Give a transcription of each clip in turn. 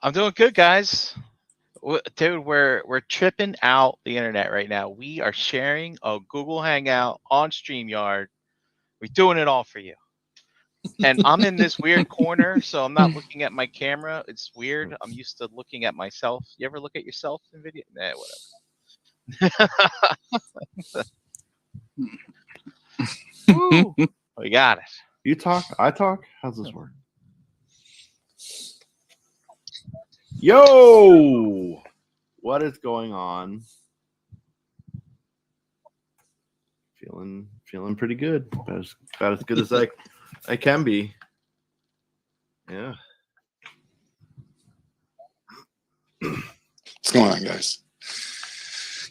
I'm doing good, guys. Dude, we're tripping out the internet right now. We are sharing a Google Hangout on StreamYard. We're doing it all for you. And I'm in this weird corner, so I'm not looking at my camera. It's weird. I'm used to looking at myself. You ever look at yourself in video? Nah, whatever. Woo, we got it. You talk, I talk. How's this work? Yo, what is going on? Feeling pretty good. About as good as I can be. Yeah. What's going on, guys?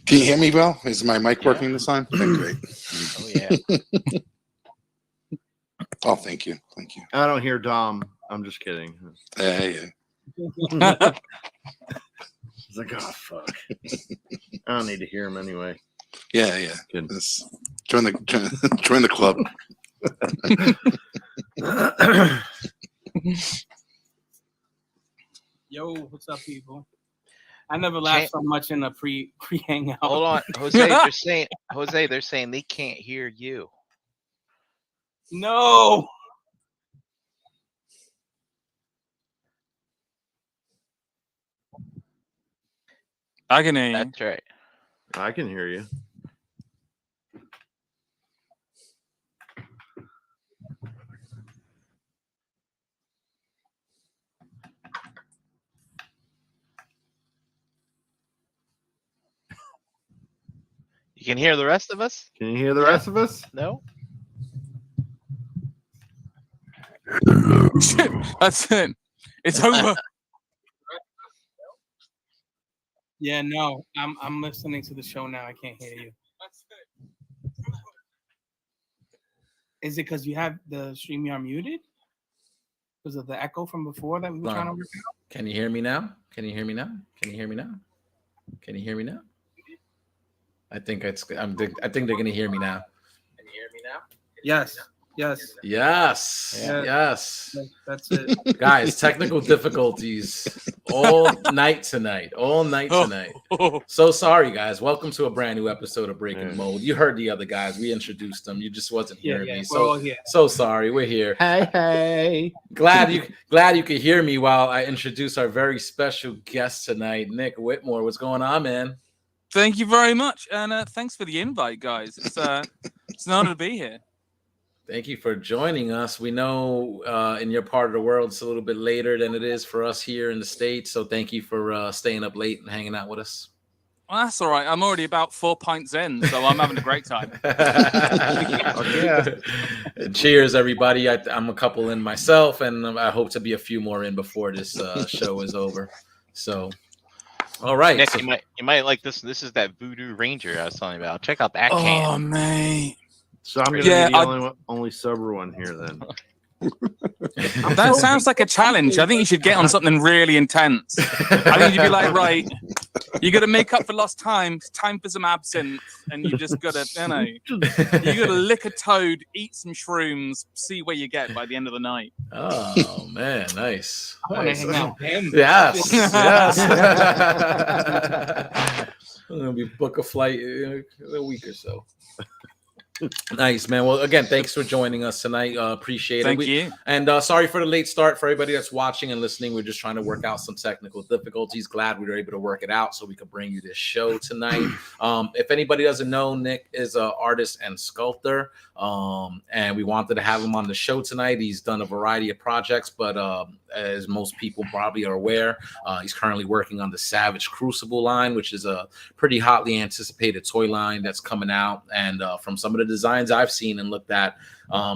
Can you hear me well? Is my mic working this time? Okay, great. Oh yeah. Oh, thank you. Thank you. I don't hear Dom. I'm just kidding. Yeah. It's like, oh fuck. I don't need to hear him anyway. Yeah. Good. Join the club. Yo, what's up, people? I never laughed so much in a pre hangout. Hold on, Jose. They're saying they can't hear you. No. I can hear you. That's right. I can hear you. You can hear the rest of us? Can you hear the rest of us? No? That's it. It's over. Yeah, no. I'm listening to the show now. I can't hear you. Is it because you have the StreamYard muted? Because of the echo from before that we were trying to work out? Can you hear me now? Can you hear me now? Can you hear me now? Can you hear me now? I think they're gonna hear me now. Can you hear me now? Yes. Yes. That's it. Guys, technical difficulties all night tonight. So sorry, guys. Welcome to a brand new episode of Breaking Mold. You heard the other guys. We introduced them. You just wasn't hearing me. So sorry. We're here. Hey. Glad you could hear me while I introduce our very special guest tonight, Nick Whitmore. What's going on, man? Thank you very much, and thanks for the invite, guys. It's an honor to be here. Thank you for joining us. We know in your part of the world it's a little bit later than it is for us here in the States. So thank you for staying up late and hanging out with us. Well, that's all right. I'm already about 4 pints in, so I'm having a great time. Cheers, everybody. I'm a couple in myself, and I hope to be a few more in before this show is over. So, all right. Nick, you might like this. This is that Voodoo Ranger I was telling you about. Check out that can. Oh, man. So I'm going to be the only sober one here then. That sounds like a challenge. I think you should get on something really intense. I think you'd be like, right, you got to make up for lost time. It's time for some absinthe, and you just got to, you got to lick a toad, eat some shrooms, see where you get by the end of the night. Oh man, nice. I want to hang out with him. Yes. I'm gonna book a flight in a week or so. Nice, man. Well, again, thanks for joining us tonight. Appreciate it. Thank you. And sorry for the late start for everybody that's watching and listening. We're just trying to work out some technical difficulties. Glad we were able to work it out so we could bring you this show tonight. If anybody doesn't know, Nick is an artist and sculptor, and we wanted to have him on the show tonight. He's done a variety of projects, but as most people probably are aware, he's currently working on the Savage Crucible line, which is a pretty hotly anticipated toy line that's coming out. And from some of the designs I've seen and looked at,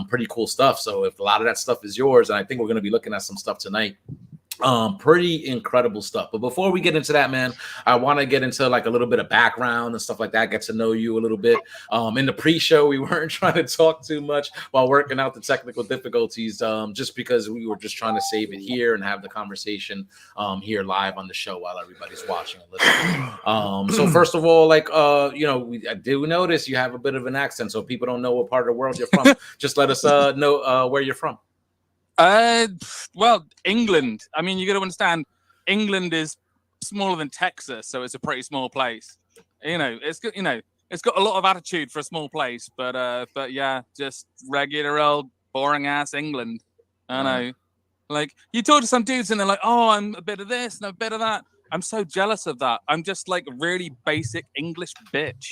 pretty cool stuff. So if a lot of that stuff is yours, and I think we're going to be looking at some stuff tonight, pretty incredible stuff. But before we get into that, man, I want to get into like a little bit of background and stuff like that, get to know you a little bit. In the pre-show, we weren't trying to talk too much while working out the technical difficulties, just because we were just trying to save it here and have the conversation here live on the show while everybody's watching and listening. So first of all, like, I do notice you have a bit of an accent, so people don't know what part of the world you're from. Just let us know where you're from. Well, England. I mean, you got to understand, England is smaller than Texas, so it's a pretty small place. It's good. It's got a lot of attitude for a small place, but yeah, just regular old boring ass England. I know. Like you talk to some dudes and they're like, "Oh, I'm a bit of this and a bit of that." I'm so jealous of that. I'm just like really basic English bitch.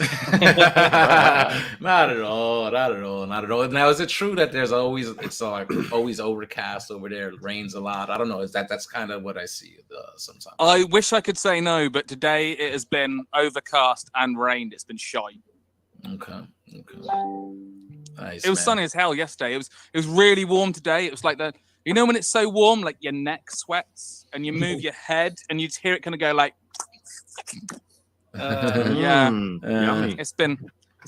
Not at all. Not at all. Not at all. Now, is it true that it's always overcast over there? It rains a lot. I don't know. That's kind of what I see sometimes. I wish I could say no, but today it has been overcast and rained. It's been shite. Okay. Nice, it was sunny as hell yesterday. It was really warm today. It was like that. You know when it's so warm, like your neck sweats and you move your head and you just hear it kind of go like, yeah. Yummy. It's been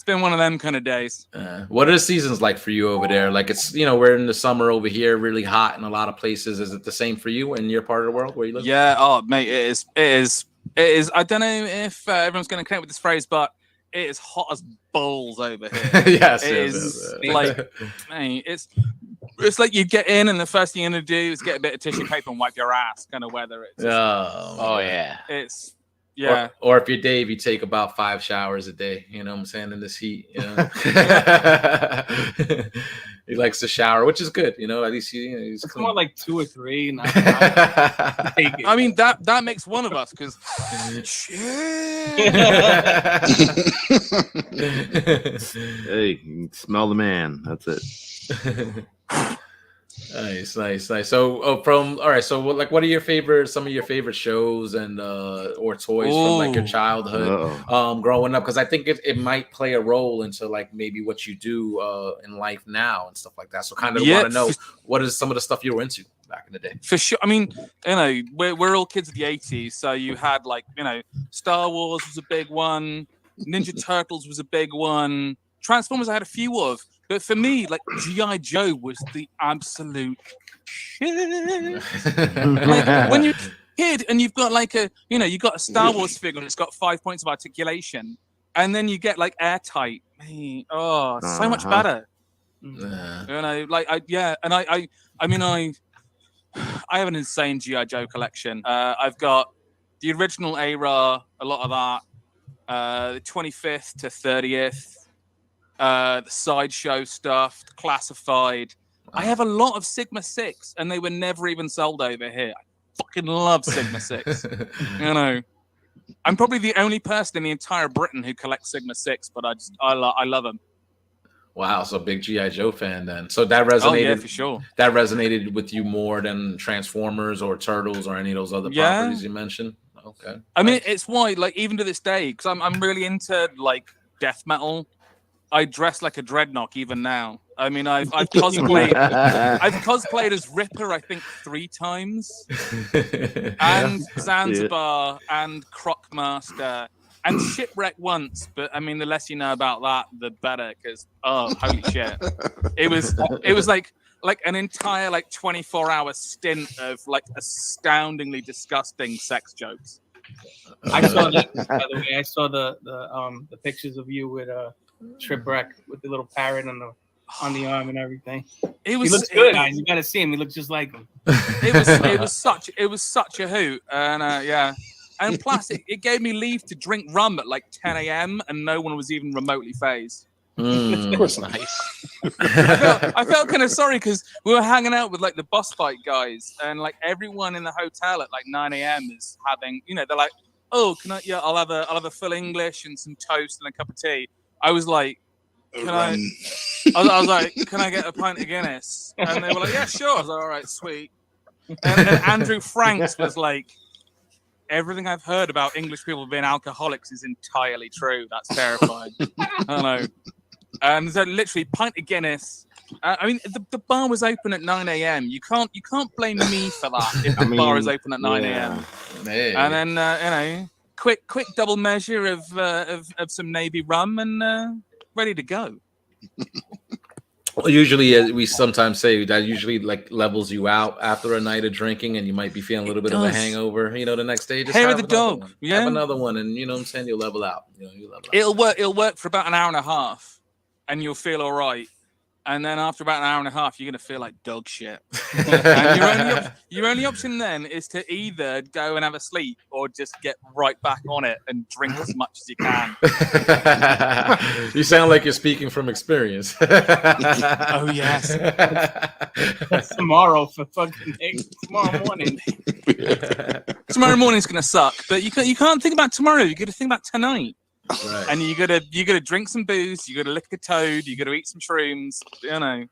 one of them kind of days. What are the seasons like for you over there? Like it's we're in the summer over here, really hot in a lot of places. Is it the same for you in your part of the world where you live? Yeah. Oh, mate, it is. I don't know if everyone's going to connect with this phrase, but it is hot as balls over here. Yes, it is like, mate, it's like you get in and the first thing you're gonna do is get a bit of tissue paper and wipe your ass, kind of weather it's. Oh yeah. It's yeah. Or if you're Dave, you take about 5 showers a day. You know what I'm saying, in this heat. He likes to shower, which is good. At least he's It's clean. more like 2 or 3. And I mean that makes one of us because. Hey, you can smell the man. That's it. Nice. So, what are some of your favorite shows and or toys from like your childhood, growing up? Because I think it might play a role into like maybe what you do in life now and stuff like that. So, kind of want to know what is some of the stuff you were into back in the day. For sure. I mean, we're all kids of the 80s, so you had like Star Wars was a big one, Ninja Turtles was a big one, Transformers I had a few of. But for me, like G.I. Joe was the absolute shit. Like when you're a kid and you've got like you got a Star Wars figure and it's got 5 points of articulation, and then you get like airtight. So much better. I have an insane G.I. Joe collection. I've got the original era, a lot of that, the 25th to 30th. The sideshow stuff, classified. I have a lot of Sigma 6, and they were never even sold over here. I fucking love Sigma 6. I'm probably the only person in the entire Britain who collects Sigma 6, but I love them. Wow, so big G.I. Joe fan then. So that resonated. Oh, yeah, for sure. That resonated with you more than Transformers or Turtles or any of those other properties you mentioned. Okay. I mean, it's why, like, even to this day, because I'm really into like death metal. I dress like a dreadnought even now. I mean, I've cosplayed. I've cosplayed as Ripper, I think, 3 times, and Zanzibar, and Crockmaster, and Shipwreck once. But I mean, the less you know about that, the better. Because holy shit, it was like an entire 24-hour stint of like astoundingly disgusting sex jokes. I saw that, by the way. I saw the pictures of you with Shipwreck with the little parrot on the arm and everything. He looks good, guys. You gotta see him. He looks just like him. It was such a hoot, and yeah. And plus, it gave me leave to drink rum at like 10 a.m. and no one was even remotely phased. Of course, nice. I felt kind of sorry because we were hanging out with like the boss fight guys, and like everyone in the hotel at like 9 a.m. is having, they're like, oh, can I? Yeah, I'll have a full English and some toast and a cup of tea. I was like, I was like, can I get a pint of Guinness? And they were like, yeah, sure. I was like, all right, sweet. And Andrew Franks was like, everything I've heard about English people being alcoholics is entirely true. That's terrifying. I don't know. And so literally, pint of Guinness. I mean, the bar was open at 9 a.m. You can't blame me for that if the bar is open at 9 a.m. Hey. And then quick double measure of some Navy rum and ready to go. Well, usually we sometimes say that usually like levels you out after a night of drinking, and you might be feeling a little bit of a hangover. The next day, just hair have of the dog. Yeah, have another one, and what I'm saying, you'll level out. You level out. It'll work for about an hour and a half, and you'll feel all right. And then after about an hour and a half, you're gonna feel like dog shit. And your only option then is to either go and have a sleep or just get right back on it and drink as much as you can. You sound like you're speaking from experience. Oh yes. That's tomorrow for fucking tomorrow morning. Tomorrow morning's gonna suck, but you can't think about tomorrow. You got to think about tonight. Right. And you gotta drink some booze. You gotta lick a toad. You gotta eat some shrooms. You know.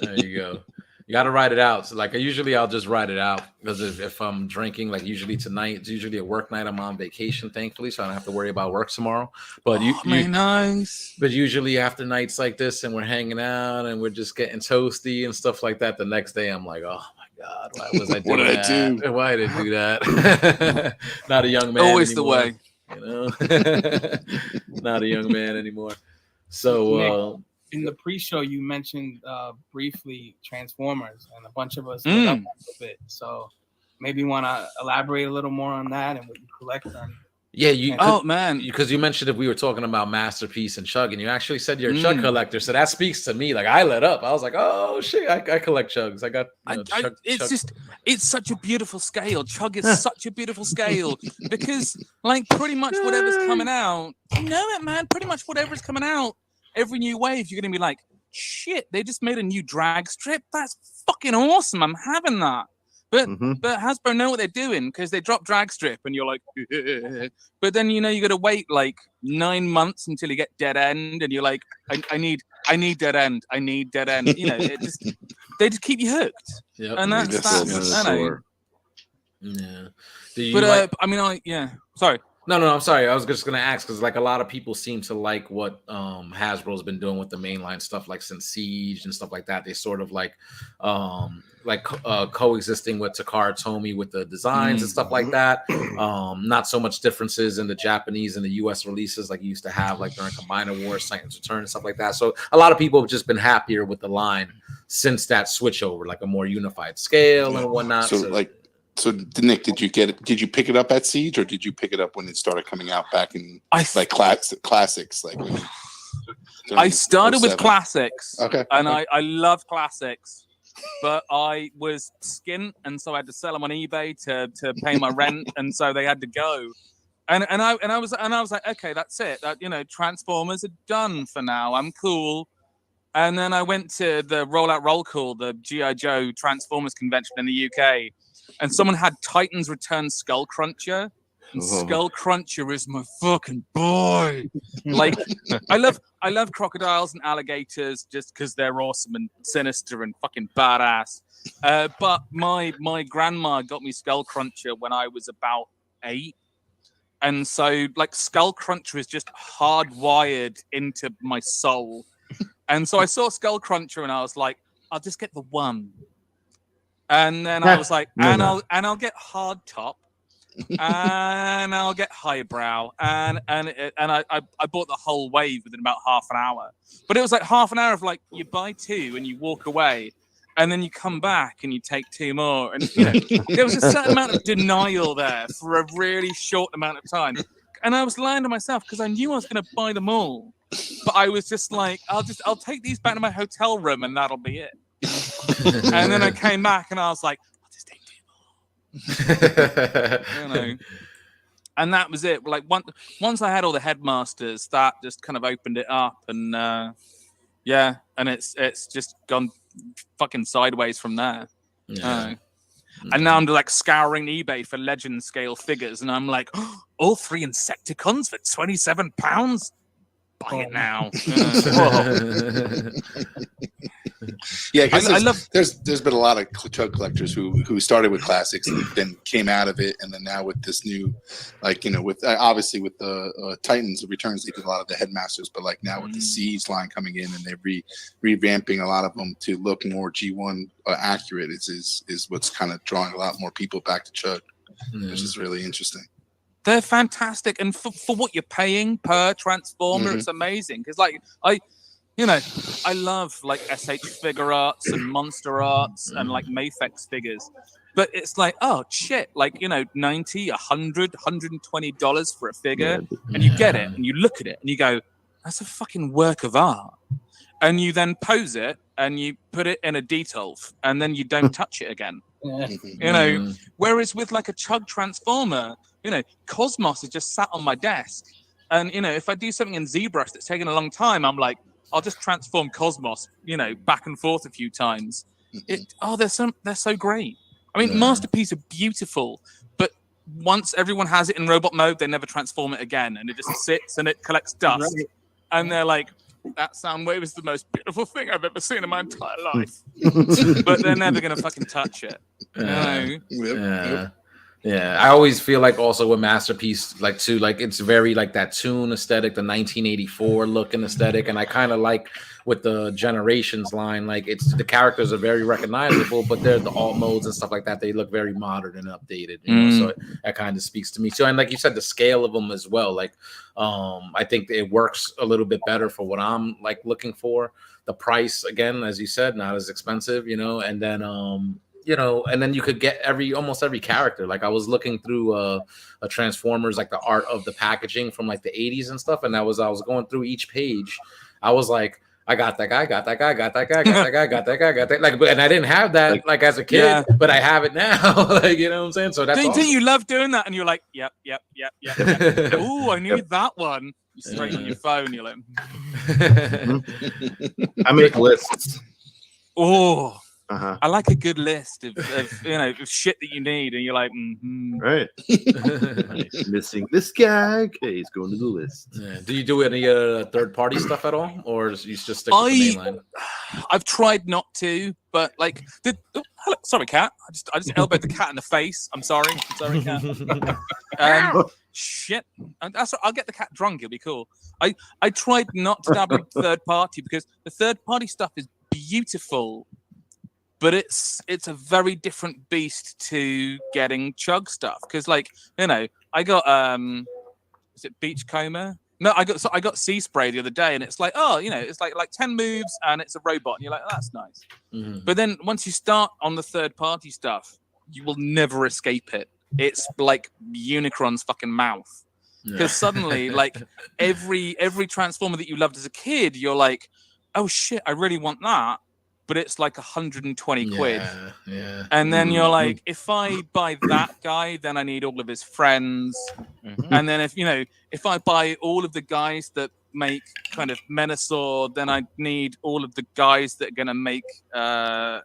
There you go. You got to write it out. So like I'll just write it out because if I'm drinking, like usually tonight, it's usually a work night. I'm on vacation, thankfully, so I don't have to worry about work tomorrow. But nice. But usually after nights like this, and we're hanging out and we're just getting toasty and stuff like that, the next day I'm like, oh my God, why was I doing What did I that? do? Why did I do that? Not a young man. Always anymore, the way. you know. Not a young man anymore. So. In the pre-show, you mentioned briefly Transformers, and a bunch of us got up a bit. So maybe you want to elaborate a little more on that and what you collect on. Yeah, oh man, because you mentioned if we were talking about Masterpiece and Chug, and you actually said you're a Chug collector, so that speaks to me. Like I lit up. I was like, oh shit, I collect Chugs. I got. Chug, it's such a beautiful scale. Chug is such a beautiful scale because like pretty much whatever's coming out, you know it, man. Pretty much whatever's coming out. Every new wave, you're gonna be like, shit, they just made a new drag strip. That's fucking awesome. I'm having that. But Hasbro know what they're doing because they drop drag strip and you're like, but then you know you gotta wait like 9 months until you get Dead End and you're like, I need Dead End. I need Dead End. You know, they just keep you hooked. Yep. And that's I know. Yeah. Sorry. No, I'm sorry. I was just gonna ask because like a lot of people seem to like what Hasbro's been doing with the mainline stuff, like since Siege and stuff like that. They sort of like coexisting with Takara Tomy with the designs and stuff like that. Not so much differences in the Japanese and the US releases like you used to have like during Combiner Wars, Titan's Return, and stuff like that. So a lot of people have just been happier with the line since that switch over, like a more unified scale and whatnot. So Nick, did you pick it up at Siege or did you pick it up when it started coming out back in classics? Like I started with classics. Okay. And I love classics, but I was skint and so I had to sell them on eBay to pay my rent, and so they had to go. And I was like, okay, that's it. That, you know, Transformers are done for now. I'm cool. And then I went to the Rollout Roll Call, the G.I. Joe Transformers convention in the UK. And someone had Titans Return Skullcruncher, and Skullcruncher is my fucking boy. Like, I love crocodiles and alligators just because they're awesome and sinister and fucking badass. But my grandma got me Skullcruncher when I was about 8, and so like Skullcruncher is just hardwired into my soul. And so I saw Skullcruncher and I was like, I'll just get the one. And then I was like, I'll get hard top, and I'll get highbrow, and I bought the whole wave within about half an hour. But it was like half an hour of like you buy 2 and you walk away, and then you come back and you take 2 more, and you know there was a certain amount of denial there for a really short amount of time, and I was lying to myself because I knew I was going to buy them all, but I was just like, I'll take these back to my hotel room and that'll be it. And then I came back and I was like, I'll just take 2 more. You know, and that was it. Like once I had all the headmasters, that just kind of opened it up, and and it's just gone fucking sideways from there. And now I'm like scouring eBay for legend scale figures, and I'm like, all 3 Insecticons for £27. Buy it now. Yeah, because there's been a lot of Chug collectors who started with classics and then came out of it, and then now with this new, like, you know, with obviously with the Titans Returns, they did a lot of the headmasters, but like now with the Siege line coming in and they're revamping a lot of them to look more G1 accurate is what's kind of drawing a lot more people back to Chug, which is really interesting. They're fantastic, and for what you're paying per Transformer, it's amazing. Because like I love like SH figure arts and monster arts and like Mafex figures, but it's like, oh shit, like, you know, $90, $100, $120 for a figure, and you get it and you look at it and you go, that's a fucking work of art. and you then pose it and you put it in a detolf and then you don't touch it again. You know, whereas with like a Chug transformer, you know, Cosmos is just sat on my desk, and you know, if I do something in ZBrush that's taken a long time, I'm like, I'll just transform Cosmos, you know, back and forth a few times. They're so great. I mean, Masterpiece are beautiful, but once everyone has it in robot mode, they never transform it again, and it just sits and it collects dust, and they're like, that Soundwave is the most beautiful thing I've ever seen in my entire life. But they're never gonna fucking touch it. Yeah, I always feel like also with Masterpiece, like too, like it's very like that Toon aesthetic, the 1984 looking aesthetic, and I kind of like with the Generations line, like it's the characters are very recognizable, but they're the alt modes and stuff like that. They look very modern and updated, you know. So that kind of speaks to me too. And like you said, the scale of them as well. Like, I think it works a little bit better for what I'm like looking for. The price, again, as you said, not as expensive, you know, and then you know, and then you could get almost every character. Like I was looking through a Transformers, like the art of the packaging from like the 80s and stuff, and I was going through each page. I was like, I got that guy, got that guy, got that guy, got that guy, got that guy, got that. Like, but and I didn't have that like as a kid, but I have it now. Like, you know what I'm saying? So that's Didn't you love doing that? And you're like, yep. Oh, I need that one. You straight on your phone. You're like, I make lists. Oh. I like a good list of you know, of shit that you need, and you're like, right. Missing this guy. Okay, he's going to the list. Yeah. Do you do any third-party stuff at all, or you just stick with the main line? I've tried not to, but like, sorry, cat. I just elbowed the cat in the face. I'm sorry, cat. Shit. I'll get the cat drunk. It'll be cool. I tried not to dabble in third party because the third party stuff is beautiful. But it's a very different beast to getting Chug stuff, because like, you know, I got is it Beachcomber? No, I got Sea Spray the other day, and it's like, oh, you know, it's like 10 moves and it's a robot, and you're like, oh, that's nice. But then once you start on the third party stuff, you will never escape it. It's like Unicron's fucking mouth, because suddenly like every Transformer that you loved as a kid, you're like, oh shit, I really want that. But it's like 120 quid. Yeah. And then you're like, if I buy that guy, then I need all of his friends. And then if I buy all of the guys that make kind of Menasor, then I need all of the guys that are gonna make Devastator.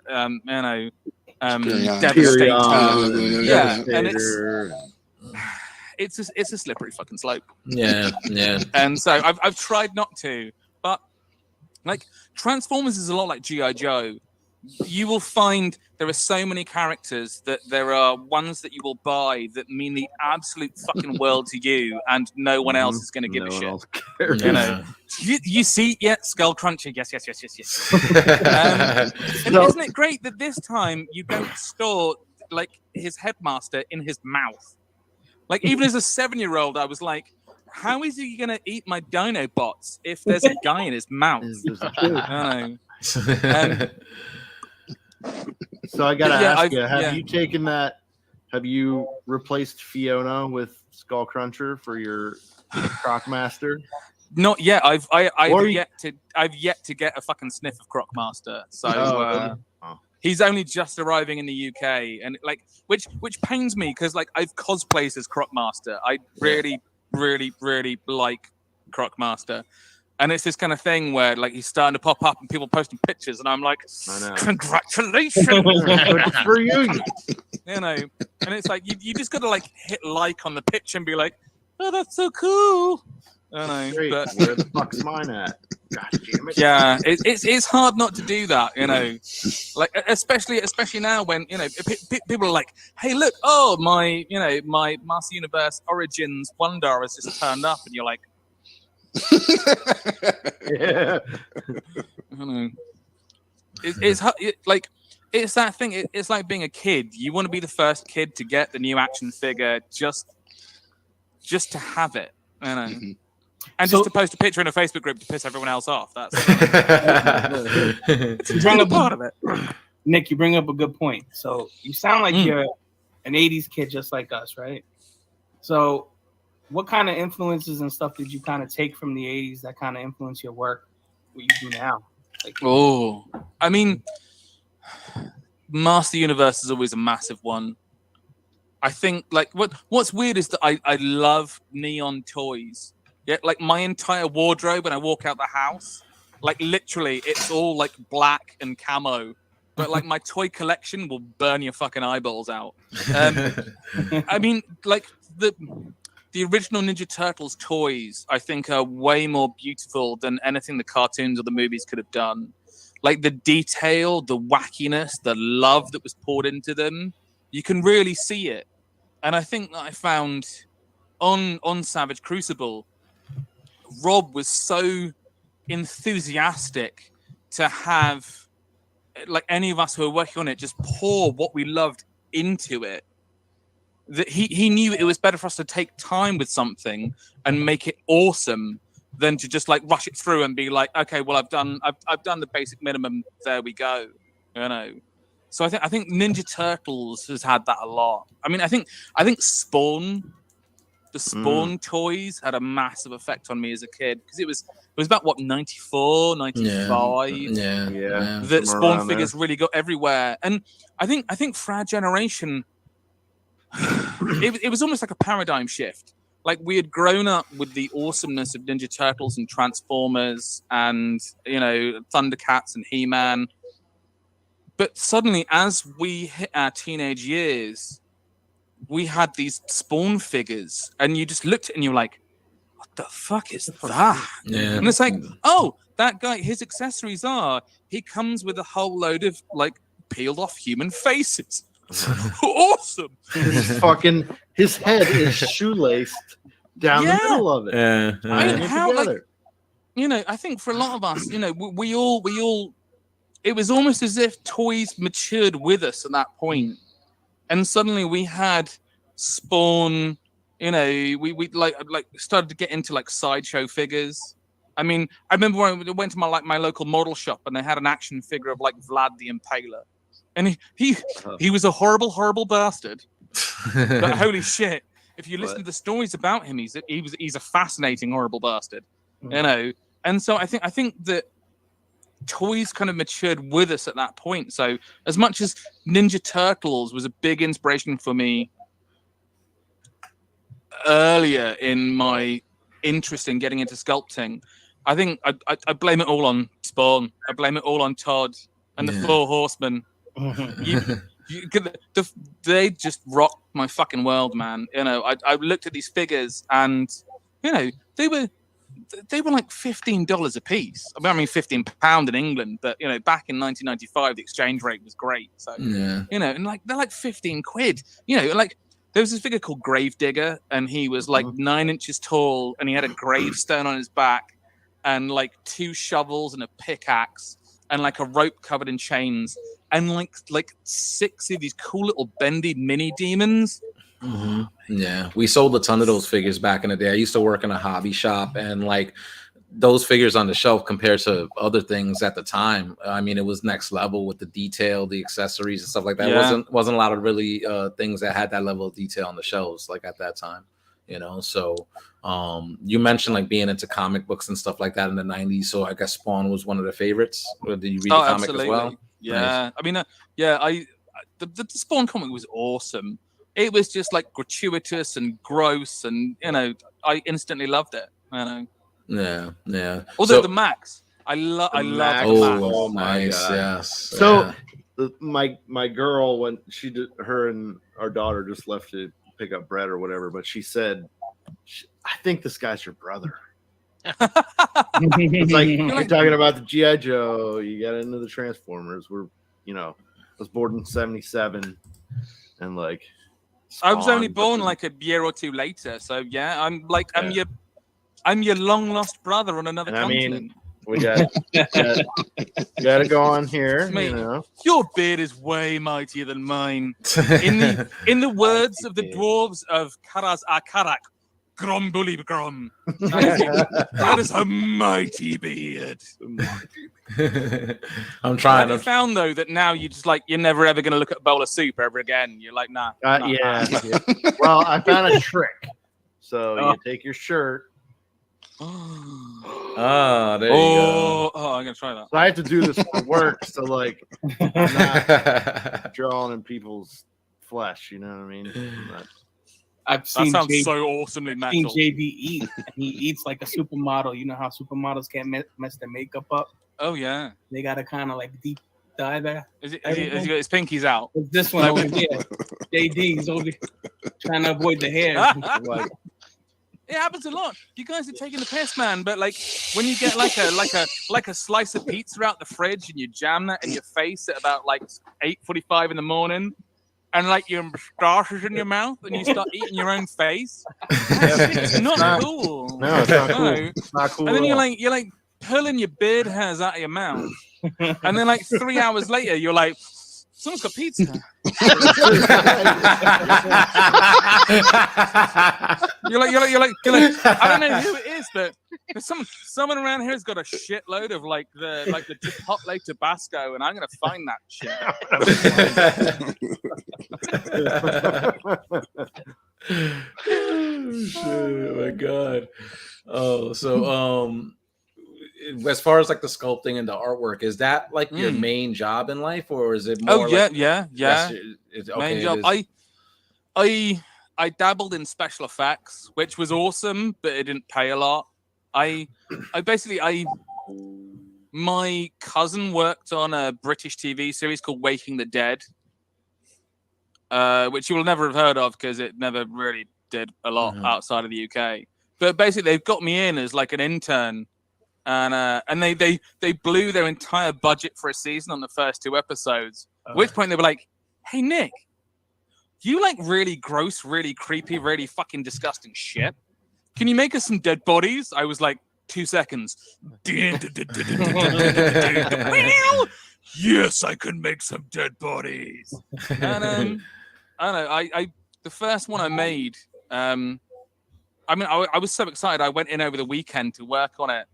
And it's a slippery fucking slope. Yeah. And so I've tried not to, but like Transformers is a lot like G.I. Joe. You will find there are so many characters that there are ones that you will buy that mean the absolute fucking world to you, and no one else is going to give a shit. You know, you see, Skull Cruncher, yes. And isn't it great that this time you don't store like his headmaster in his mouth? Like even as a 7-year-old, I was like, how is he going to eat my Dinobots if there's a guy in his mouth? So I got to ask you, have you taken that? Have you replaced Fiona with Skull Cruncher for your Crocmaster? Not yet. I've yet to get a fucking sniff of Crocmaster. So he's only just arriving in the UK, and like which pains me because like I've cosplayed as Crocmaster. I really like Crocmaster, and it's this kind of thing where like he's starting to pop up and people posting pictures, and I'm like, congratulations for you. You know, and it's like you just got to like hit like on the picture and be like, oh, that's so cool. I know, great. But where the fuck's mine at? God damn it. Yeah, it's hard not to do that, you know, like especially now when you know people are like, hey, look, oh my Master Universe Origins Wonder has just turned up, and you're like, yeah, I don't know. It's like it's that thing. It's like being a kid. You want to be the first kid to get the new action figure, just to have it, you know. And just to post a picture in a Facebook group to piss everyone else off. That's it's a part of it. Nick, you bring up a good point. So you sound like you're an 80s kid just like us, right? So what kind of influences and stuff did you kind of take from the 80s that kind of influence your work, what you do now? I mean, Master Universe is always a massive one. I think like what's weird is that I love neon toys. Yeah, like my entire wardrobe when I walk out the house, like literally it's all like black and camo. But like my toy collection will burn your fucking eyeballs out. I mean, like the original Ninja Turtles toys, I think, are way more beautiful than anything the cartoons or the movies could have done. Like the detail, the wackiness, the love that was poured into them, you can really see it. And I think that I found on Savage Crucible, Rob was so enthusiastic to have like any of us who were working on it just pour what we loved into it, that he knew it was better for us to take time with something and make it awesome than to just like rush it through and be like, okay, well I've done the basic minimum, there we go, you know. So I think Ninja Turtles has had that a lot. I mean, I think Spawn, the Spawn toys had a massive effect on me as a kid, because it was about what, 94, 95. Yeah. The Spawn figures really got everywhere, and I think for our generation, it was almost like a paradigm shift. Like we had grown up with the awesomeness of Ninja Turtles and Transformers and, you know, Thundercats and He-Man. But suddenly, as we hit our teenage years, we had these Spawn figures, and you just looked at it and you were like, what the fuck is that? Yeah. And it's like, oh, that guy, his accessories are, he comes with a whole load of like peeled off human faces. Awesome. His head is shoelaced down the middle of it. I mean, how, like, you know, I think for a lot of us, you know, we all it was almost as if toys matured with us at that point. And suddenly we had Spawn, you know, we like started to get into like sideshow figures. I mean, I remember when I went to my local model shop and they had an action figure of like Vlad the Impaler. And he was a horrible bastard. But holy shit, if you listen to the stories about him, he's a fascinating horrible bastard. You know? And so I think that toys kind of matured with us at that point. So as much as Ninja Turtles was a big inspiration for me earlier in my interest in getting into sculpting, I think I blame it all on Spawn. I blame it all on Todd and the Four Horsemen. They just rocked my fucking world, man. You know, I looked at these figures and, you know, they were like $15 a piece. I mean, £15 in England, but you know, back in 1995, the exchange rate was great. So, you know, and like they're like 15 quid. You know, like there was this figure called Gravedigger, and he was like 9 inches tall, and he had a gravestone on his back, and like 2 shovels and a pickaxe, and like a rope covered in chains, and like 6 of these cool little bendy mini demons. Yeah, we sold a ton of those figures back in the day. I used to work in a hobby shop, and like those figures on the shelf compared to other things at the time, I mean, it was next level with the detail, the accessories and stuff like that. Wasn't a lot of really things that had that level of detail on the shelves like at that time, you know. So you mentioned like being into comic books and stuff like that in the 90s, so I guess Spawn was one of the favorites. Or did you read the comic as well? Yeah, nice. I mean, the Spawn comic was awesome. It was just like gratuitous and gross, and you know, I instantly loved it. You know. Yeah. Although the Max, I love the Max. Oh, nice. Yes. So my girl, when she did, her and our daughter just left to pick up bread or whatever, but she said, "I think this guy's your brother." It's like you're talking about the G.I. Joe. You got into the Transformers. I was born in '77, and like. I was only born like a year or two later, so yeah, I'm your long lost brother on another continent. I mean, we got to go on here. Mate, you know? Your beard is way mightier than mine. In the words of the dwarves of Karaz Akarak, Grombully Grom. That is a mighty beard. I'm trying. I found though that now you're never ever going to look at a bowl of soup ever again. You're like, nah. Yeah. Well, I found a trick. So you take your shirt, Ah, there you go. Oh, I'm gonna try that. So I have to do this for work, so like I'm not drawing in people's flesh. You know what I mean? I've seen That sounds so awesomely metal. I've seen JB eat. He eats like a supermodel. You know how supermodels can't mess their makeup up? Oh yeah. They gotta kind of like deep dive there. Has he got his pinkies out? It's this one over here. JD's over trying to avoid the hair. Like, it happens a lot. You guys are taking the piss, man. But like when you get like a slice of pizza out the fridge and you jam that in your face at about like 8:45 in the morning, and like your moustache is in your mouth and you start eating your own face, it's not cool. No, it's not cool. It's not cool. And then you're like pulling your beard hairs out of your mouth, and then like 3 hours later you're like, someone's got pizza. You're like, I don't know who it is, but there's someone around here has got a shitload of like the Chipotle Tabasco, and I'm gonna find that shit. Oh, shit. Oh my god. Oh, so as far as like the sculpting and the artwork, is that like your main job in life, or is it more? Yeah. Main job. I dabbled in special effects, which was awesome, but it didn't pay a lot. My cousin worked on a British TV series called Waking the Dead, which you will never have heard of because it never really did a lot outside of the UK. But basically, they've got me in as like an intern, and they blew their entire budget for a season on the first 2 episodes. At which point they were like, "Hey Nick, you like really gross, really creepy, really fucking disgusting shit. Can you make us some dead bodies?" I was like, 2 seconds. Yes, I can make some dead bodies. And I don't know. I the first one I made. I was so excited. I went in over the weekend to work on it,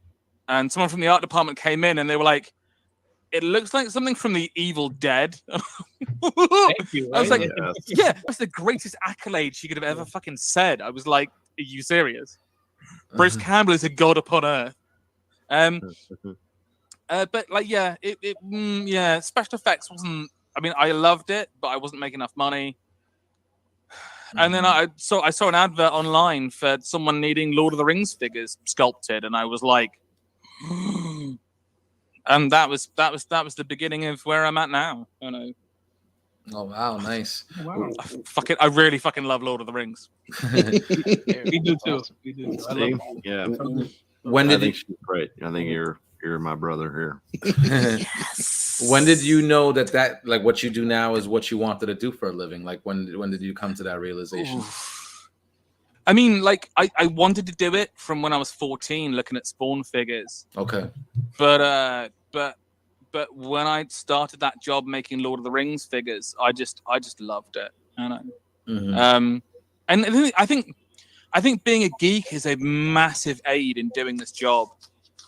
and someone from the art department came in, and they were like, "It looks like something from the Evil Dead." Thank you. I was like, "Yeah, that's the greatest accolade she could have ever fucking said." I was like, "Are you serious?" Bruce Campbell is a god upon earth. But like, special effects wasn't. I mean, I loved it, but I wasn't making enough money. And then I saw an advert online for someone needing Lord of the Rings figures sculpted, and I was like, and that was the beginning of where I'm at now. You know. Oh wow, nice. Wow. I really fucking love Lord of the Rings. We do too. Awesome. We do. I love yeah. When did she's great. I think you're my brother here. Yes. When did you know that like what you do now is what you wanted to do for a living? Like when did you come to that realization? Oof. I mean, like I wanted to do it from when I was 14, looking at Spawn figures. Okay. But when I started that job making Lord of the Rings figures, I just loved it. You know. And I think being a geek is a massive aid in doing this job,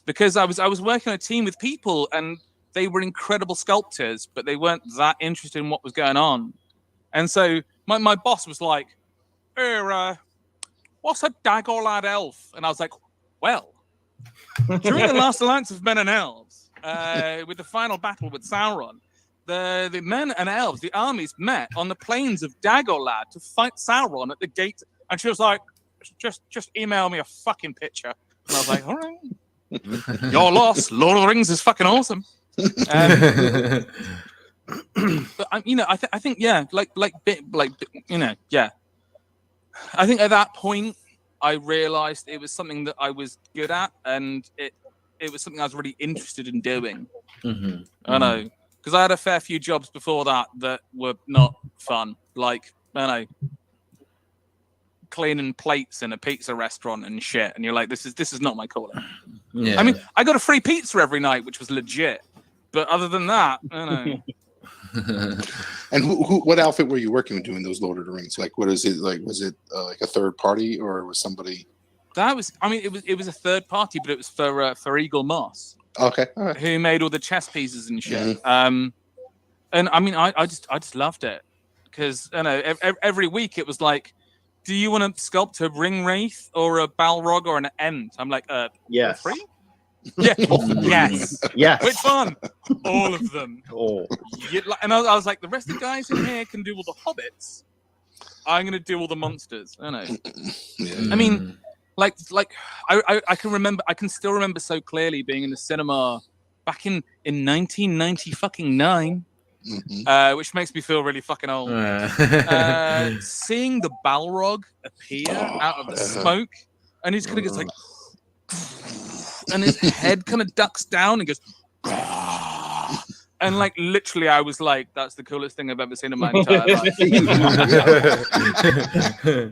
because I was working on a team with people and they were incredible sculptors, but they weren't that interested in what was going on. And so my boss was like, "Hey, what's a Dagorlad elf?" And I was like, "Well, during the last alliance of men and elves, with the final battle with Sauron, the men and elves, the armies met on the plains of Dagorlad to fight Sauron at the gate." And she was like, just email me a fucking picture. And I was like, "All right, your loss. Lord of the Rings is fucking awesome." But I think yeah, I think at that point I realized it was something that I was good at, and it was something I was really interested in doing. I know, because I had a fair few jobs before that were not fun, like cleaning plates in a pizza restaurant and shit, and you're like, this is not my calling. Yeah. I mean, I got a free pizza every night, which was legit, but other than that, I don't know. And what outfit were you working with doing those Lord of the Rings? Like, what is it like? Was it like a third party, or was somebody? That was, I mean, it was a third party, but it was for Eagle Moss. Okay, all right. Who made all the chess pieces and shit. And I mean, I just loved it, because every week it was like, do you want to sculpt a ring wraith or a balrog or an ent? I'm like, yes. Free? Yeah. Yes. Yes. Which one? All of them. Oh. And I was like, the rest of the guys in here can do all the hobbits. I'm gonna do all the monsters. I know. Yeah. I mean, like I can remember. I can still remember so clearly being in the cinema back in 1999. Which makes me feel really fucking old. Seeing the Balrog appear out of the smoke, and he's kind of gets like, and his head kind of ducks down and goes, and like literally, I was like, "That's the coolest thing I've ever seen in my entire life."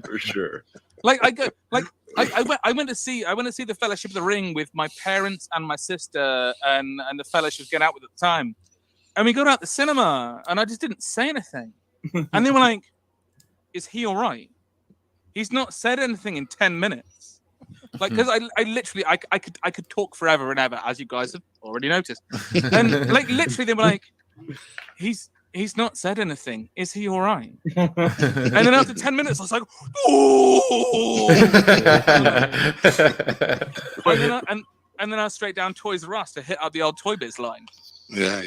For sure. I went to see the Fellowship of the Ring with my parents and my sister and the fella she was getting out with at the time. And we got out the cinema, and I just didn't say anything. And they were like, "Is he all right?" He's not said anything in 10 minutes. Like, because I literally could talk forever and ever, as you guys have already noticed. And like literally, they were like, "He's not said anything. Is he all right?" And then after 10 minutes, I was like, "Oh!" and then I was straight down Toys R Us to hit up the old Toy Biz line. Yeah.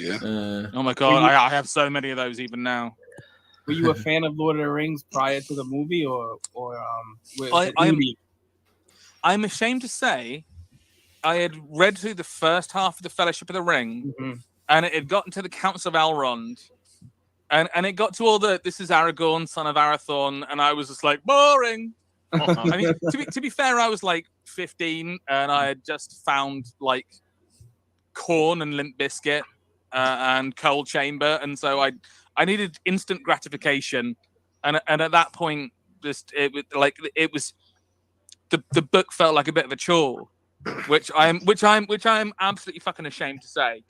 Oh my god, I have so many of those even now. Were you a fan of Lord of the Rings prior to the movie, or I'm ashamed to say, I had read through the first half of the Fellowship of the Ring, and it had gotten to the Council of Elrond, and it got to all the "this is Aragorn, son of Arathorn," and I was just like, boring. I mean, to be fair, I was like 15, and I had just found like Korn and Limp Bizkit and Cold Chamber, and so I needed instant gratification, and at that point, it was the book felt like a bit of a chore, which I'm absolutely fucking ashamed to say,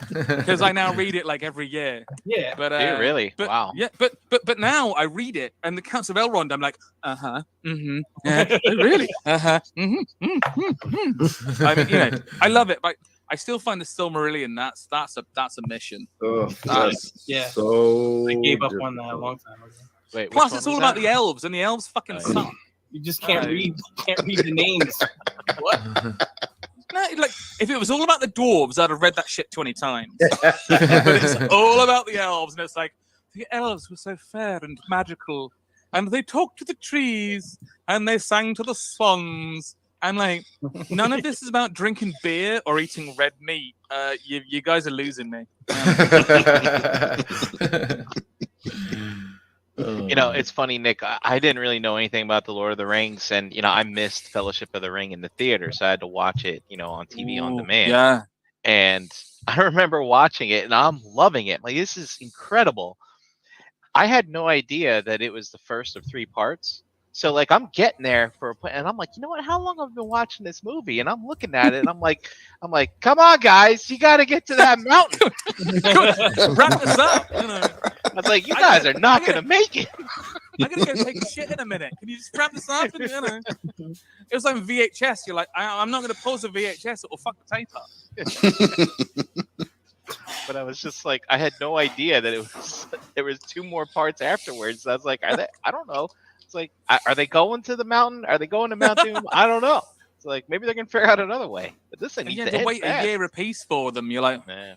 because I now read it like every year. Yeah, but really? Wow. Yeah, but now I read it, and the Council of Elrond, I'm like, yeah, really, I mean, I love it, but I still find the Silmarillion. That's a mission. Oh, yeah. So I gave up on that a long time ago. Wait, plus it's all about the elves, and the elves fucking suck. You just can't read the names. What? No, like if it was all about the dwarves, I'd have read that shit 20 times. But it's all about the elves, and it's like the elves were so fair and magical, and they talked to the trees, and they sang to the swans, and like none of this is about drinking beer or eating red meat. You guys are losing me. You know, it's funny, Nick. I didn't really know anything about the Lord of the Rings, and I missed Fellowship of the Ring in the theater, so I had to watch it, on TV on demand. Yeah. And I remember watching it, and I'm loving it. Like, this is incredible. I had no idea that it was the first of 3 parts. So, like, I'm getting there for a point, and I'm like, you know what? How long have I been watching this movie? And I'm looking at it, and I'm like, come on, guys, you got to get to that mountain. Wrap this up. I was like, you guys are not going to make it. I'm going to go take a shit in a minute. Can you just wrap this up? And, It was like VHS. You're like, I'm not going to pause the VHS. It will fuck the tape up. But I was just like, I had no idea that there was 2 more parts afterwards. I was like, I don't know. It's like, are they going to the mountain? Are they going to Mount Doom? I don't know. It's like, maybe they're going to figure out another way. But this thing needs to wait fast. a year apiece for them. You're like, man.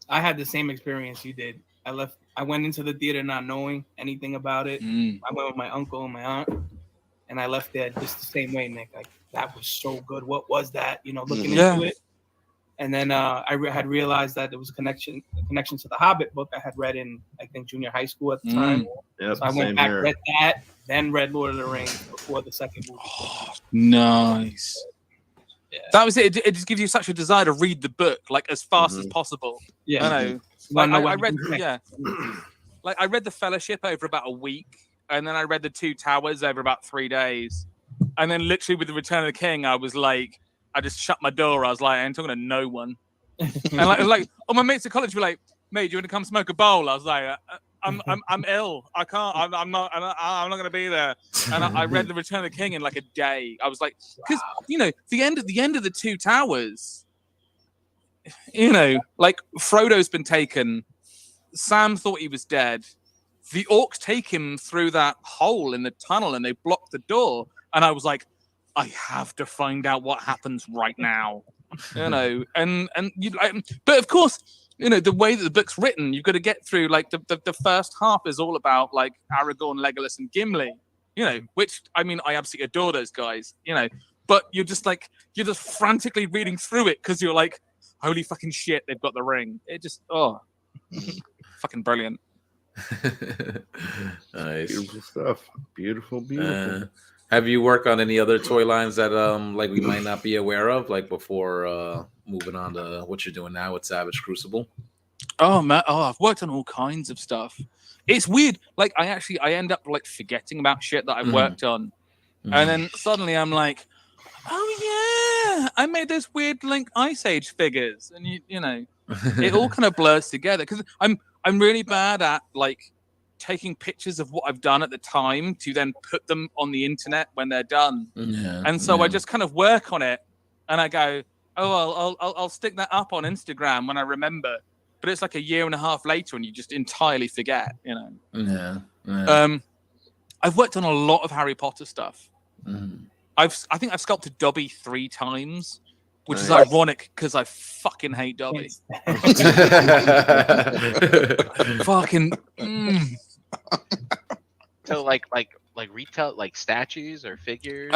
I had the same experience you did. I went into the theater not knowing anything about it. I went with my uncle and my aunt, and I left there just the same way, Nick. Like, that was so good. What was that? Looking into it. And then I had realized that there was a connection to the Hobbit book I had read in, I think, junior high school at the time. Yep, so I went back, here. read that, then read Lord of the Rings before the second movie. Oh, nice. Yeah. That was it. It just gives you such a desire to read the book like as fast as possible. Yeah, I know. I read. Yeah, like I read the Fellowship over about a week, and then I read the 2 Towers over about 3 days, and then literally with the Return of the King, I was like, I just shut my door. I was like, I ain't talking to no one. And like, all my mates at college were like, mate, do you want to come smoke a bowl? I was like, I'm ill. I can't. I'm not going to be there. And I read the Return of the King in like a day. I was like, because the end of the 2 Towers. Like Frodo's been taken. Sam thought he was dead. the orcs take him through that hole in the tunnel and they block the door. And I was like, I have to find out what happens right now. And but of course, the way that the book's written, you've got to get through like the first half is all about like Aragorn, Legolas, and Gimli, which I absolutely adore those guys, but you're just frantically reading through it because you're like, holy fucking shit, they've got the ring. It just fucking brilliant. Nice. Beautiful stuff. Beautiful. Have you worked on any other toy lines that like we might not be aware of, like before moving on to what you're doing now with Savage Crucible? Oh man, I've worked on all kinds of stuff. It's weird. Like I end up like forgetting about shit that I've worked on, and then suddenly I'm like, oh yeah, I made those weird like Ice Age figures, and it all kind of blurs together because I'm really bad at like taking pictures of what I've done at the time to then put them on the internet when they're done. And so I just kind of work on it and I go, oh, I'll stick that up on Instagram when I remember. But it's like a year and a half later and you just entirely forget, I've worked on a lot of Harry Potter stuff. I think I've sculpted Dobby 3 times, which is ironic because I fucking hate Dobby. Fucking. So like retail like statues or figures.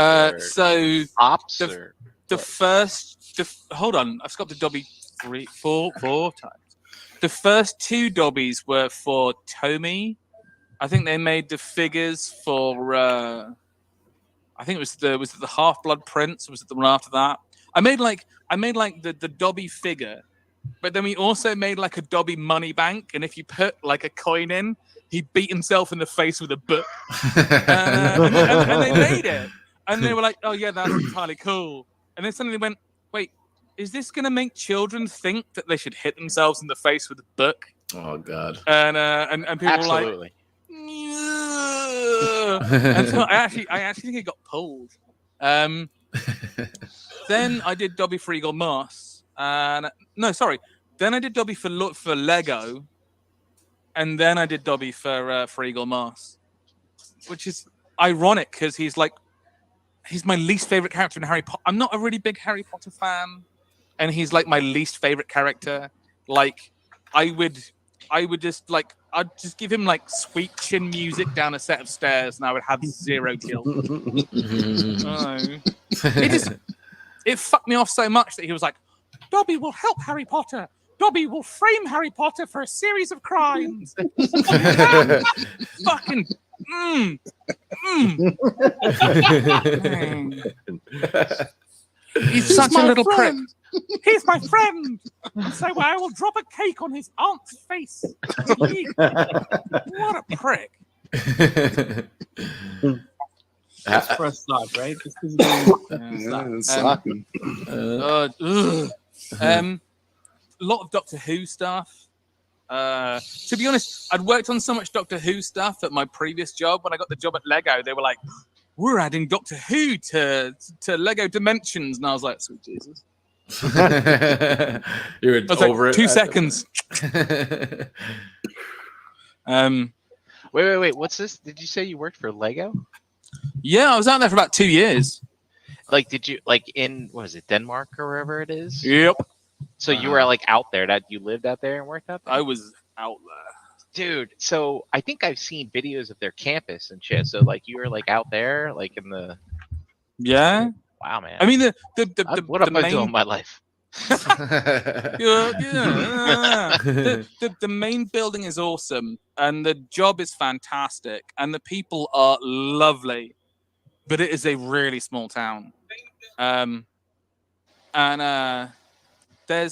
So pops hold on, I've sculpted Dobby 4 times. The first 2 Dobbies were for Tomy. I think they made the figures for. I think it was the Half-Blood Prince. Was it the one after that? I made the Dobby figure, but then we also made like a Dobby money bank, and if you put like a coin in, he beat himself in the face with a book. and they made it, and they were like, "Oh yeah, that's entirely cool." And then suddenly went, "Wait, is this going to make children think that they should hit themselves in the face with a book?" Oh god! And people absolutely. were like, and so I actually think it got pulled. Then I did Dobby for Eagle Moss, and then I did Dobby for Lego, and then I did Dobby for Eagle Moss, which is ironic because he's my least favorite character in Harry Potter. I'm not a really big Harry Potter fan, and he's like my least favorite character. Like I would just like I'd just give him like sweet chin music down a set of stairs, and I would have 0 kills. It fucked me off so much that he was like, Dobby will help Harry Potter. Dobby will frame Harry Potter for a series of crimes. Fucking. He's such a little prick. He's my friend. So I will drop a cake on his aunt's face. What a prick. That's for a sock, right? Just a lot of Doctor Who stuff. To be honest, I'd worked on so much Doctor Who stuff at my previous job. When I got the job at Lego, they were like, "We're adding Doctor Who to Lego Dimensions," and I was like, "Sweet Jesus!" You're over like, it. 2 seconds. Wait. What's this? Did you say you worked for Lego? Yeah, I was out there for about 2 years. Like, did you in what is it, Denmark or wherever it is? Yep. So you were like out there. That you lived out there and worked out there? I was out there, dude. So I think I've seen videos of their campus and shit. So like you were like out there, like in the. Yeah. Wow, man. I mean what am I doing in my life? The main building is awesome and the job is fantastic and the people are lovely, but it is a really small town. There's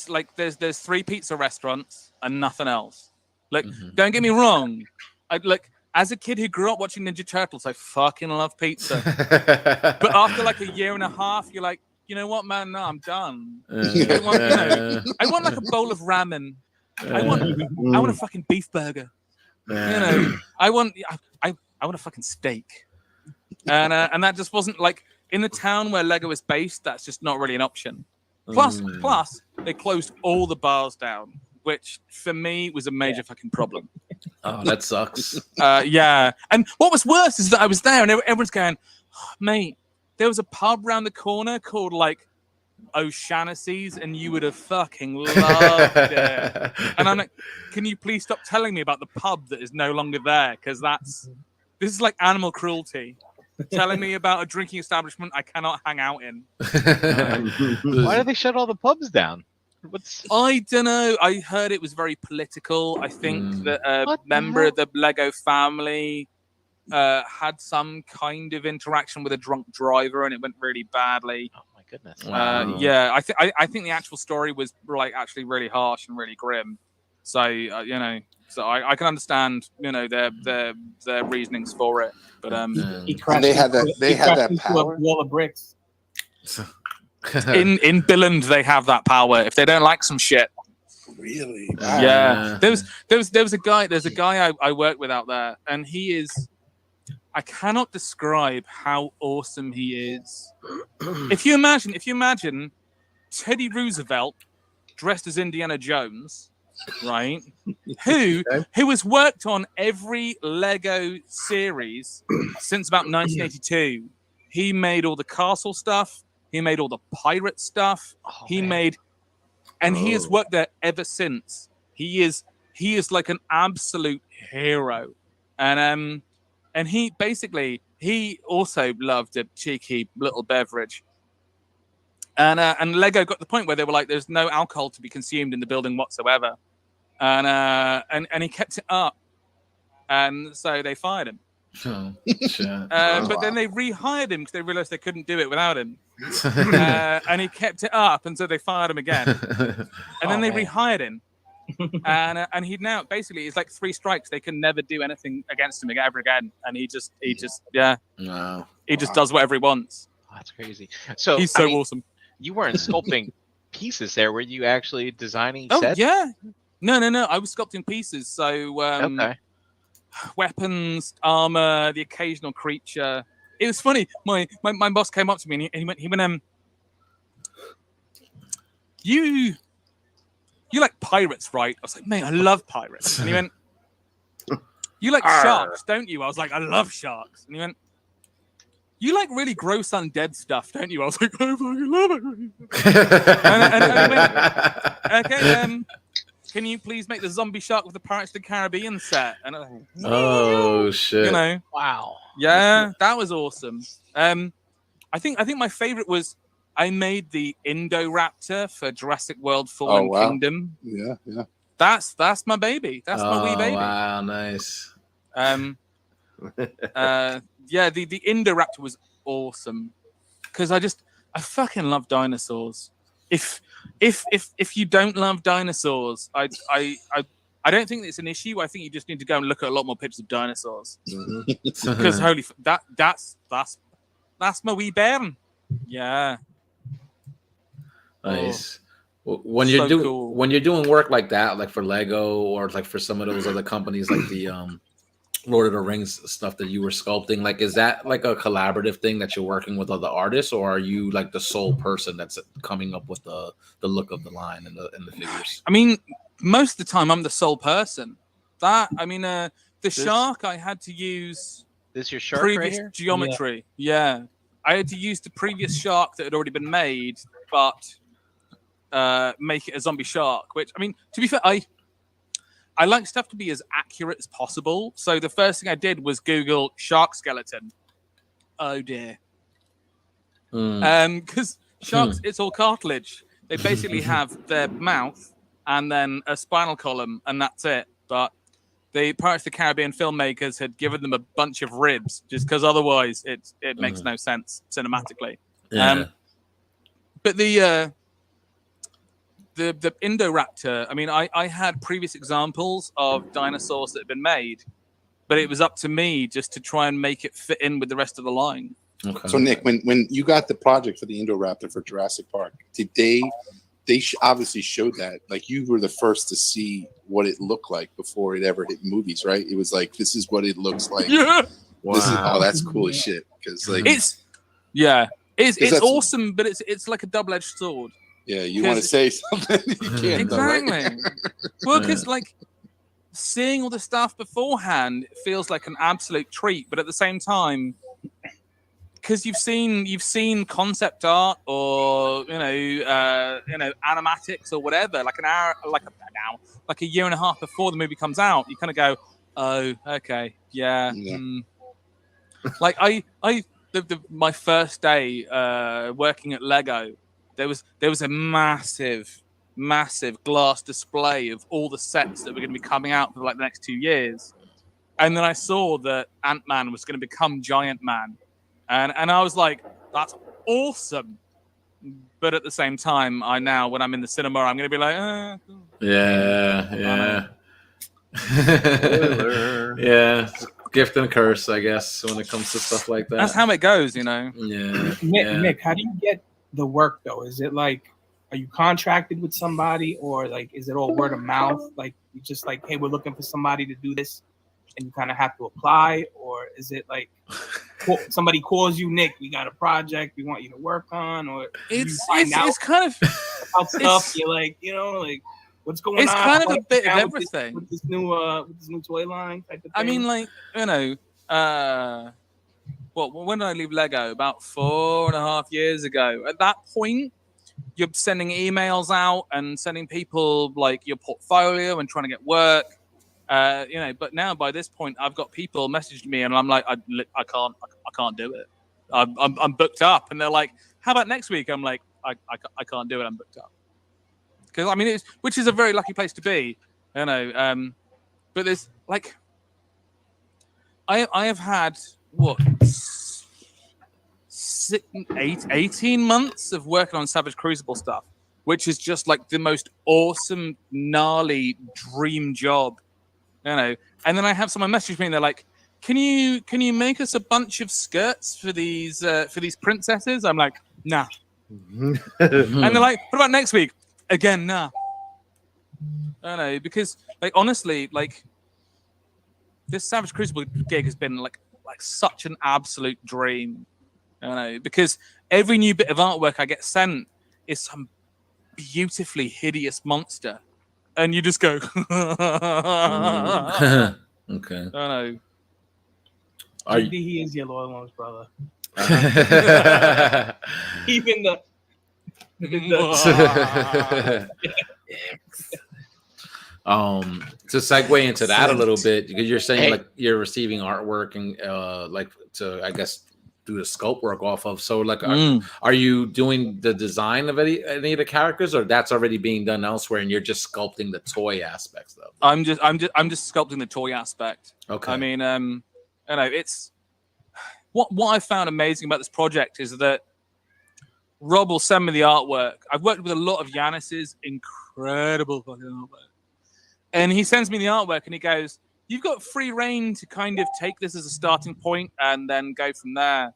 3 pizza rafrestaurants and nothing else. Like, don't get me wrong, as a kid who grew up watching Ninja Turtles, I fucking love pizza. But after like a year and a half, you're like, you know what, man? No, I'm done. I want like a bowl of ramen. I want a fucking beef burger. I want a fucking steak. And that just wasn't like in the town where Lego is based. That's just not really an option. Plus, they closed all the bars down. which for me was a major fucking problem. Oh, that sucks. Yeah. And what was worse is that I was there and everyone's going, oh, mate, there was a pub around the corner called like O'Shaughnessy's and you would have fucking loved it. And I'm like, can you please stop telling me about the pub that is no longer there? Because this is like animal cruelty. Telling me about a drinking establishment I cannot hang out in. Why did they shut all the pubs down? I don't know. I heard it was very political. I think that a member of the Lego family had some kind of interaction with a drunk driver, and it went really badly. Oh my goodness! Yeah, I think the actual story was like actually really harsh and really grim. So you know, so I can understand their reasonings for it. But and they had that power. A wall of bricks. in Billund they have that power. If they don't like some shit. Really? Wow. Yeah. There's a guy I work with out there, and he is. I cannot describe how awesome he is. If you imagine Teddy Roosevelt dressed as Indiana Jones, right? Who has worked on every Lego series since about 1982. He made all the castle stuff. He made all the pirate stuff. He has worked there ever since. He is like an absolute hero. And he also loved a cheeky little beverage. And Lego got to the point where they were like, there's no alcohol to be consumed in the building whatsoever. And he kept it up. And so they fired him. Oh, but then they rehired him because they realized they couldn't do it without him. And he kept it up, and so they fired him again. And then they rehired him. And he now basically it's like 3 strikes. They can never do anything against him ever again. And he just does whatever he wants. Oh, that's crazy. So he's so awesome. You weren't sculpting pieces there. Were you actually designing Oh sets? yeah. No. I was sculpting pieces. So okay. Weapons, armor, the occasional creature. It was funny. My boss came up to me and he went, you like pirates, right? I was like, mate, I love pirates. And he went, you like sharks, don't you? I was like, I love sharks. And he went, you like really gross undead stuff, don't you? I was like, I fucking love it. and he went, okay, can you please make the zombie shark with the Pirates of the Caribbean set? And I was like, oh shit! Wow. Yeah, that was awesome. I think my favorite was I made the Indoraptor for Jurassic World: Fallen Kingdom. Yeah. That's my baby. That's my wee baby. Wow, nice. Yeah, the Indoraptor was awesome because I fucking love dinosaurs. If you don't love dinosaurs, I don't think it's an issue. I think you just need to go and look at a lot more pictures of dinosaurs. Because that's my wee bairn. Yeah. Nice. When you're doing work like that, like for Lego or like for some of those other companies, like the Lord of the Rings stuff that you were sculpting, like is that like a collaborative thing that you're working with other artists, or are you like the sole person that's coming up with the look of the line and the figures? I mean, most of the time I'm the sole person. The shark I had to use this your shark previous right here? geometry. Yeah. I had to use the previous shark that had already been made, but make it a zombie shark. Which, I mean, to be fair, I like stuff to be as accurate as possible. So the first thing I did was Google shark skeleton. Oh dear. Because sharks, it's all cartilage. They basically have their mouth and then a spinal column, and that's it. But the Pirates of the Caribbean filmmakers had given them a bunch of ribs, just because otherwise it makes no sense cinematically. Yeah. But the Indoraptor, I mean, I had previous examples of dinosaurs that had been made, but it was up to me just to try and make it fit in with the rest of the line. Okay. So Nick, when you got the project for the Indoraptor for Jurassic Park, did they obviously showed that, like, you were the first to see what it looked like before it ever hit movies, right? It was like, this is what it looks like. Yeah. Wow. That's cool as shit. Because like it's awesome, but it's like a double-edged sword. Yeah, you want to say something, you can't. Exactly. Right? Well, because like seeing all the stuff beforehand, it feels like an absolute treat, but at the same time, because you've seen concept art or animatics or whatever, like like a year and a half before the movie comes out, you kind of go, oh, okay, yeah. Like my first day working at Lego, there was a massive glass display of all the sets that were going to be coming out for like the next 2 years, and then I saw that Ant-Man was going to become Giant Man, and I was like, that's awesome. But at the same time, when I'm in the cinema, I'm going to be like, yeah. Yeah, gift and curse, I guess, when it comes to stuff like that. That's how it goes, you know. Yeah. Nick, how do you get the work though? Is it like, are you contracted with somebody, or like is it all word of mouth? Like you just like, hey, we're looking for somebody to do this, and you kind of have to apply, or is it like somebody calls you, Nick, we got a project we want you to work on, or it's kind of about stuff you're like, like what's going on? It's kind of a bit of everything with this new toy line type of thing. I mean, like, when did I leave Lego? About 4.5 years ago. At that point, you're sending emails out and sending people like your portfolio and trying to get work. But now by this point, I've got people messaging me and I'm like, I can't do it. I'm booked up, and they're like, how about next week? I'm like, I can't do it. I'm booked up. Because I mean, which is a very lucky place to be, But there's like, I have had 18 months of working on Savage Crucible stuff, which is just like the most awesome, gnarly dream job, And then I have someone message me and they're like, "Can you make us a bunch of skirts for these princesses?" I'm like, nah. And they're like, "What about next week?" Again, nah. Because like honestly, like this Savage Crucible gig has been like such an absolute dream. Because every new bit of artwork I get sent is some beautifully hideous monster, and you just go, okay. He is your loyal brother. Even the to segue into that a little bit, because you're saying like you're receiving artwork and like to, I guess, do the scope work off of. So like, are you doing the design of any of the characters, or that's already being done elsewhere and you're just sculpting the toy aspects though? I'm just sculpting the toy aspect. Okay. I mean, it's what I found amazing about this project is that Rob will send me the artwork. I've worked with a lot of Yanis's incredible fucking artwork, and he sends me the artwork and he goes, "You've got free reign to kind of take this as a starting point and then go from there.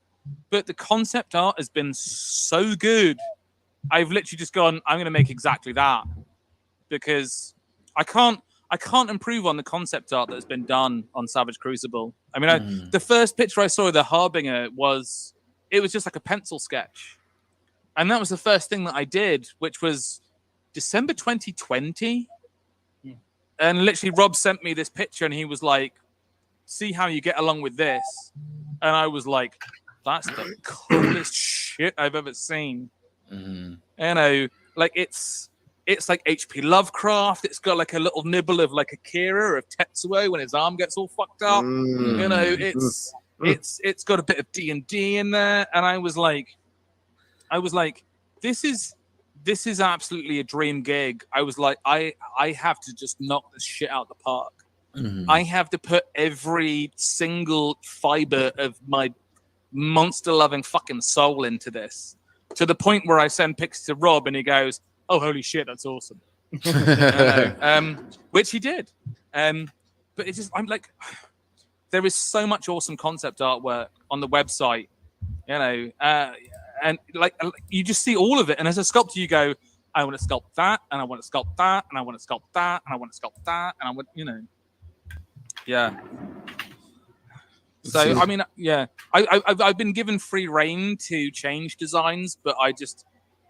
But the concept art has been so good. I've literally just gone, I'm going to make exactly that, because I can't improve on the concept art that's been done on Savage Crucible. I mean, the first picture I saw of the Harbinger it was just like a pencil sketch. And that was the first thing that I did, which was December 2020. And literally Rob sent me this picture and he was like, "See how you get along with this." And I was like, that's the coolest shit I've ever seen. Like it's like H.P. Lovecraft. It's got like a little nibble of like Akira, of Tetsuo when his arm gets all fucked up. It's got a bit of D&D in there. And I was like, this is absolutely a dream gig. I was like, I have to just knock this shit out the park. I have to put every single fiber of my monster-loving fucking soul into this, to the point where I send pics to Rob and he goes, "Oh, holy shit, that's awesome." Which he did. But it's just, I'm like, there is so much awesome concept artwork on the website, and like you just see all of it. And as a sculptor, you go, I want to sculpt that, and I want to sculpt that, and I want to sculpt that, and I want to sculpt that, and I want, yeah. So I mean, yeah, I've been given free reign to change designs, but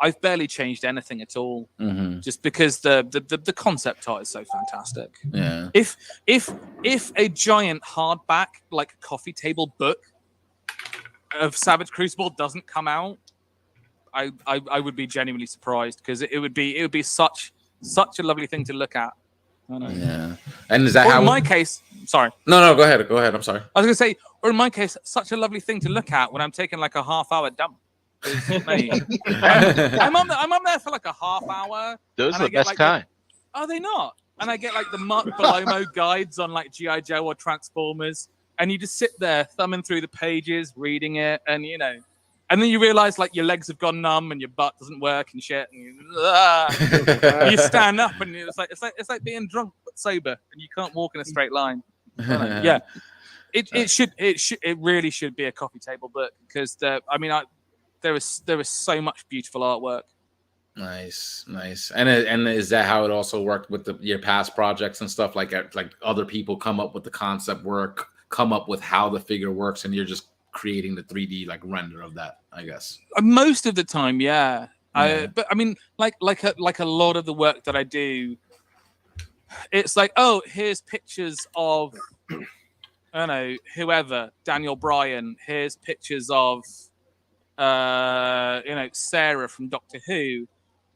I've barely changed anything at all, just because the concept art is so fantastic. Yeah. If a giant hardback like coffee table book of Savage Crucible doesn't come out, I would be genuinely surprised, because it would be such a lovely thing to look at. Yeah. And is that or how? In my case, sorry. No, go ahead. I'm sorry. I was gonna say, or in my case, such a lovely thing to look at when I'm taking like a half-hour dump. Mate, I'm on there for like a half hour. Those are the best kind. Are they not? And I get like the Mark Belomo guides on like G.I. Joe or Transformers, and you just sit there thumbing through the pages, reading it, and and then you realize like your legs have gone numb and your butt doesn't work and shit, and you stand up and it's like being drunk but sober, and you can't walk in a straight line. Yeah, it really should be a coffee table book, because there is so much beautiful artwork. Nice. And is that how it also worked with your past projects and stuff? Like other people come up with the concept work, come up with how the figure works, and you're just creating the 3D like render of that, I guess. Most of the time, yeah. But I mean, like a lot of the work that I do, it's like, oh, here's pictures of, I don't know, whoever, Daniel Bryan. Here's pictures of, Sarah from Doctor Who,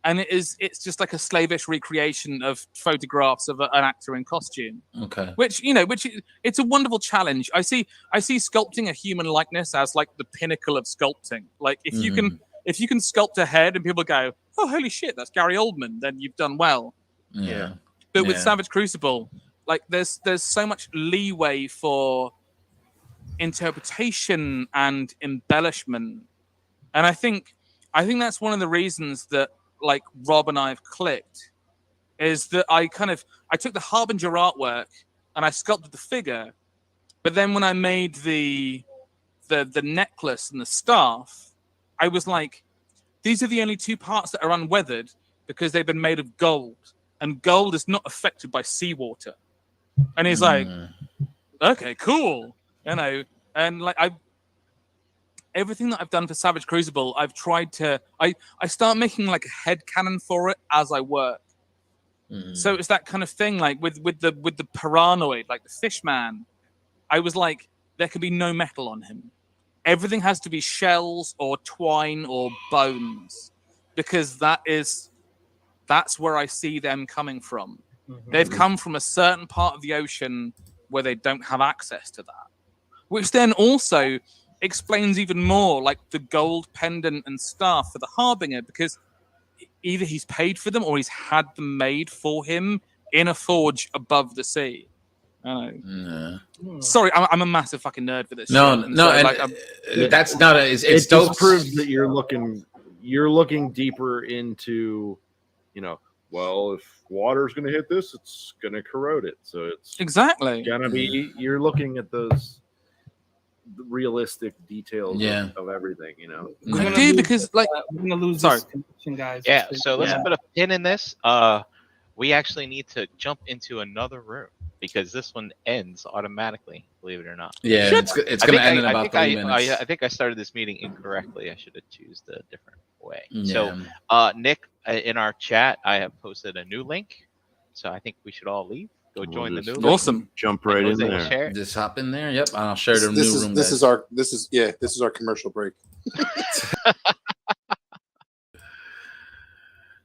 and it's just like a slavish recreation of photographs of an actor in costume. Okay. Which it's a wonderful challenge. I see sculpting a human likeness as like the pinnacle of sculpting. Like if you can sculpt a head and people go, oh holy shit, that's Gary Oldman, then you've done well. Yeah. But with Savage Crucible, like there's so much leeway for interpretation and embellishment. And I think that's one of the reasons that like Rob and I have clicked, is that I took the Harbinger artwork and I sculpted the figure, but then when I made the necklace and the staff, I was like, these are the only two parts that are unweathered because they've been made of gold, and gold is not affected by seawater. And he's like, okay, cool, and like everything that I've done for Savage Crucible, I've tried to. I start making like a headcanon for it as I work. So it's that kind of thing, like with the Paranoid, like the fish man. I was like, there can be no metal on him. Everything has to be shells or twine or bones, because that's where I see them coming from. They've come from a certain part of the ocean where they don't have access to that, which then also explains even more like the gold pendant and staff for the Harbinger, because either he's paid for them or he's had them made for him in a forge above the sea. Sorry, I'm a massive fucking nerd for this. That's not a. It's dope. Just proves that you're looking deeper into, well, if water's going to hit this, it's going to corrode it. So it's exactly going to be. You're looking at those realistic details of everything. I do, because like we're gonna lose this connection, guys. Yeah. So let's put a pin in this. We actually need to jump into another room, because this one ends automatically, believe it or not. Yeah, it's going to end in about 3 minutes. I think I started this meeting incorrectly. I should have chosen a different way. Yeah. So, Nick, in our chat, I have posted a new link. So I think we should all leave. Go join the new link. Awesome. Jump right in there. Just hop in there. Yep, I'll share the new room. This is our commercial break.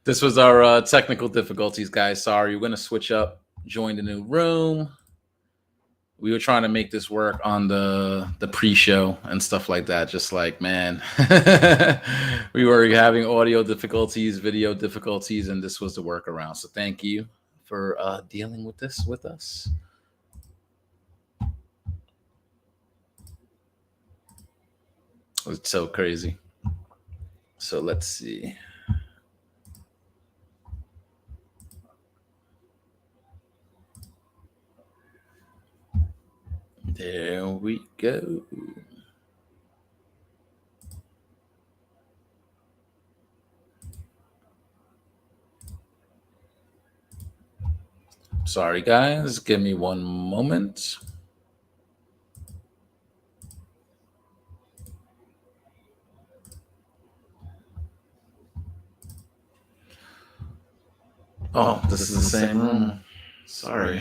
This was our technical difficulties, guys. Sorry, we're gonna switch up. Join the new room. We were trying to make this work on the pre-show and stuff like that. Just like, man, we were having audio difficulties, video difficulties, and this was the workaround. So thank you for dealing with this with us. It's so crazy. So let's see. There we go. Sorry, guys. Give me one moment. Oh, this is the same room. Sorry.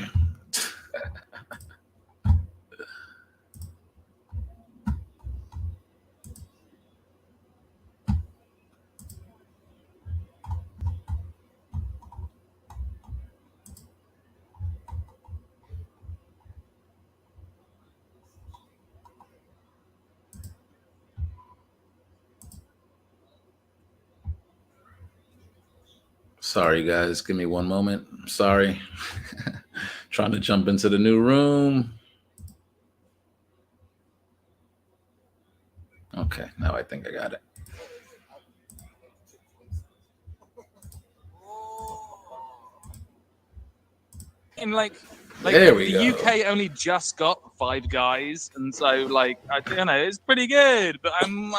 Sorry, guys. Give me one moment. I'm sorry. Trying to jump into the new room. Okay, now I think I got it. In like there we the go. UK only just got Five Guys, and so like it's pretty good. But I'm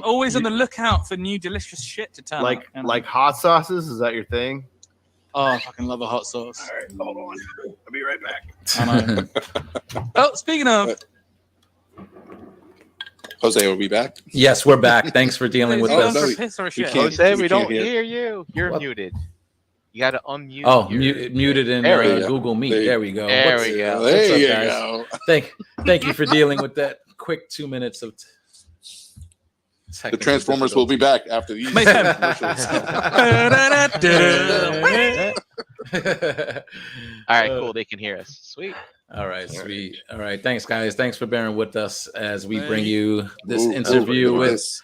always on the lookout for new delicious shit to turn like up, like hot sauces. Is that your thing? Oh, I fucking love a hot sauce. All right, hold on. I'll be right back. I know. Oh, speaking of. Jose, are we back? Yes, we're back. Thanks for dealing with Going us. for a piss or a shit? Jose, we don't hear. hear you. You're What? muted. You got to unmute. Oh, muted in There we go. Google Meet. There we go. There we go. What's There up, you guys? go. Thank you for dealing with that quick 2 minutes of. The Transformers will be back after these Mayhem. commercials. All right, cool. They can hear us. Sweet. All right, sweet. All right, thanks, guys. Thanks for bearing with us as we bring Hey. you this Ooh, interview look at with. this.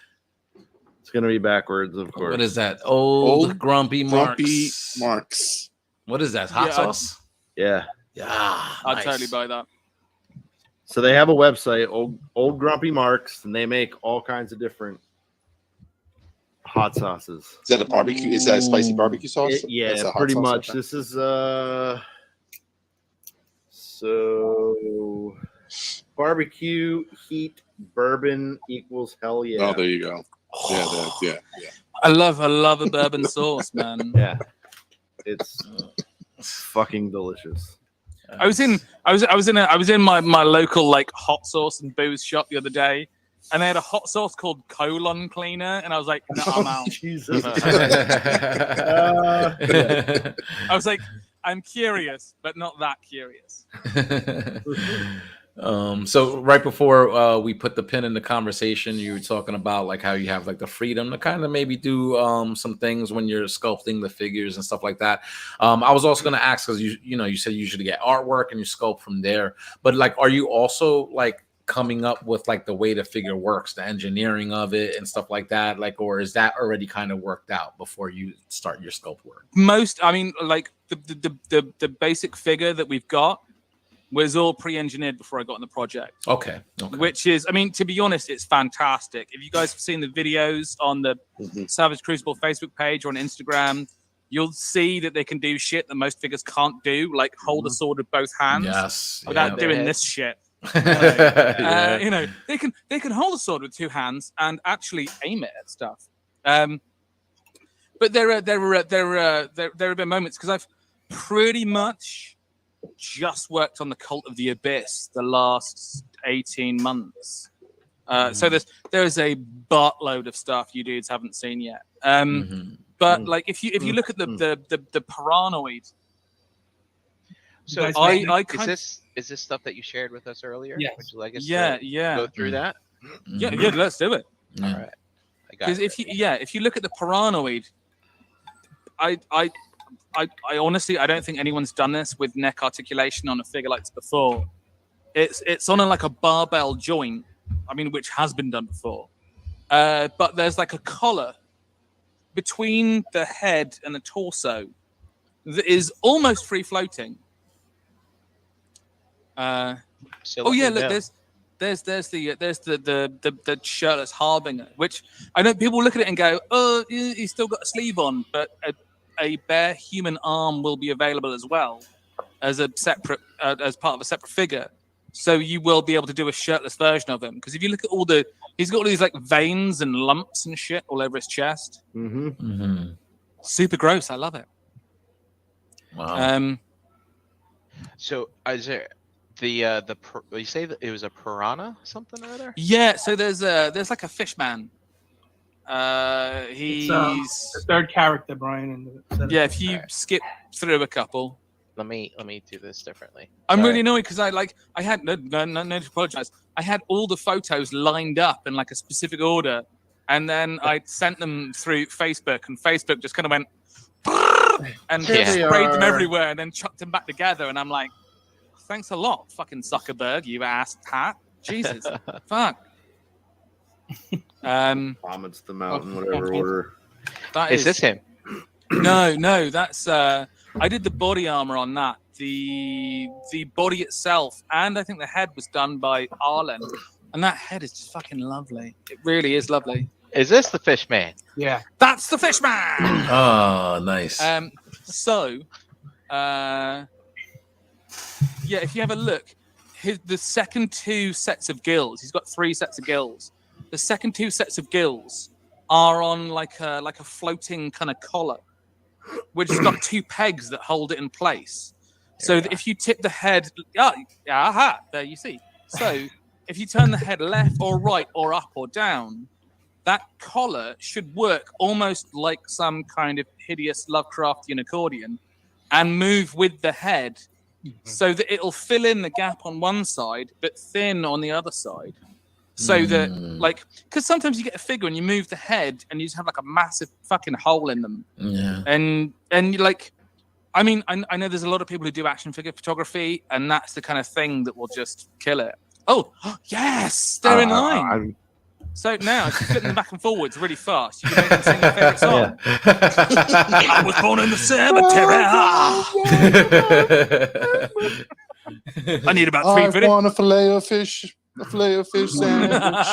It's gonna be backwards, of course. What is that? Old Grumpy Grumpy Marks. Marks. What is that? Hot Yeah, sauce? Yeah. Yeah, I'd nice. totally buy that. So they have a website, Old Grumpy Marks, and they make all kinds of different hot sauces. Is that a barbecue? Is that a spicy barbecue sauce? That's Yeah, a hot pretty sauce, much. okay. This is so barbecue heat bourbon equals hell yeah. Oh, there you go. Yeah. I love a bourbon sauce, man. Yeah. It's fucking delicious. I was in my local like hot sauce and booze shop the other day, and they had a hot sauce called colon cleaner, and I was like, no, I'm out. Jesus. I was like, I'm curious, but not that curious. So right before we put the pin in the conversation, you were talking about like how you have like the freedom to kind of maybe do some things when you're sculpting the figures and stuff like that. I was also going to ask, because you said you usually get artwork and you sculpt from there, but like, are you also like coming up with like the way the figure works, the engineering of it and stuff like that, like, or is that already kind of worked out before you start your sculpt work? Like the basic figure that we've got was all pre-engineered before I got on the project. Okay. Which is, I mean, to be honest, it's fantastic. If you guys have seen the videos on the Savage Crucible Facebook page or on Instagram, you'll see that they can do shit that most figures can't do, like hold a sword with both hands. Yes. Without doing this shit. Yeah. They can hold a sword with two hands and actually aim it at stuff. But there have been moments, because I've pretty much just worked on the Cult of the Abyss the last 18 months. So there's a buttload of stuff you dudes haven't seen yet. But like if you look at the Paranoid. So is this stuff that you shared with us earlier? Yes. Would you like us to go through that? Yeah, let's do it. All right. Because if you look at the Paranoid, I honestly, I don't think anyone's done this with neck articulation on a figure like this before. It's on like a barbell joint, I mean, which has been done before. But there's like a collar between the head and the torso that is almost free floating. Look, there's the shirtless harbinger, which I know people look at it and go, oh, he's still got a sleeve on, but a bare human arm will be available as well as a separate as part of a separate figure, so you will be able to do a shirtless version of him. Because if you look at he's got all these like veins and lumps and shit all over his chest. Super gross. I love it. Wow. So is there you say that it was a piranha something or other? Yeah, so there's like a fish man, It's the third character, Brian. Yeah, if you skip through a couple. Let me do this differently. I'm really annoyed because I had no to apologize. I had all the photos lined up in like a specific order, and then I sent them through Facebook, and Facebook just kind of went and sprayed them everywhere, and then chucked them back together. And I'm like, thanks a lot, fucking Zuckerberg, you ass hat. Jesus, fuck. Vomits them out in whatever order. Is this him? No, that's I did the body armor on that. The body itself, and I think the head was done by Arlen. And that head is just fucking lovely. It really is lovely. Is this the fish man? Yeah. That's the fish man! Oh, nice. Yeah, if you have a look, the second two sets of gills, he's got 3 sets of gills. The second 2 sets of gills are on like a floating kind of collar, which has got 2 pegs that hold it in place. So that if you tip the head, there you see. So if you turn the head left or right or up or down, that collar should work almost like some kind of hideous Lovecraftian accordion and move with the head so that it'll fill in the gap on one side but thin on the other side. So that, like, because sometimes you get a figure and you move the head and you just have like a massive fucking hole in them. Yeah. And you like, I mean, I know there's a lot of people who do action figure photography, and that's the kind of thing that will just kill it. Oh, yes, they're in line. So now, if you flip them back and forwards really fast, you can make them sing your favorite song. I was born in the cemetery. I need about 3 minutes. I want a fillet of fish. A fillet of fish sandwich.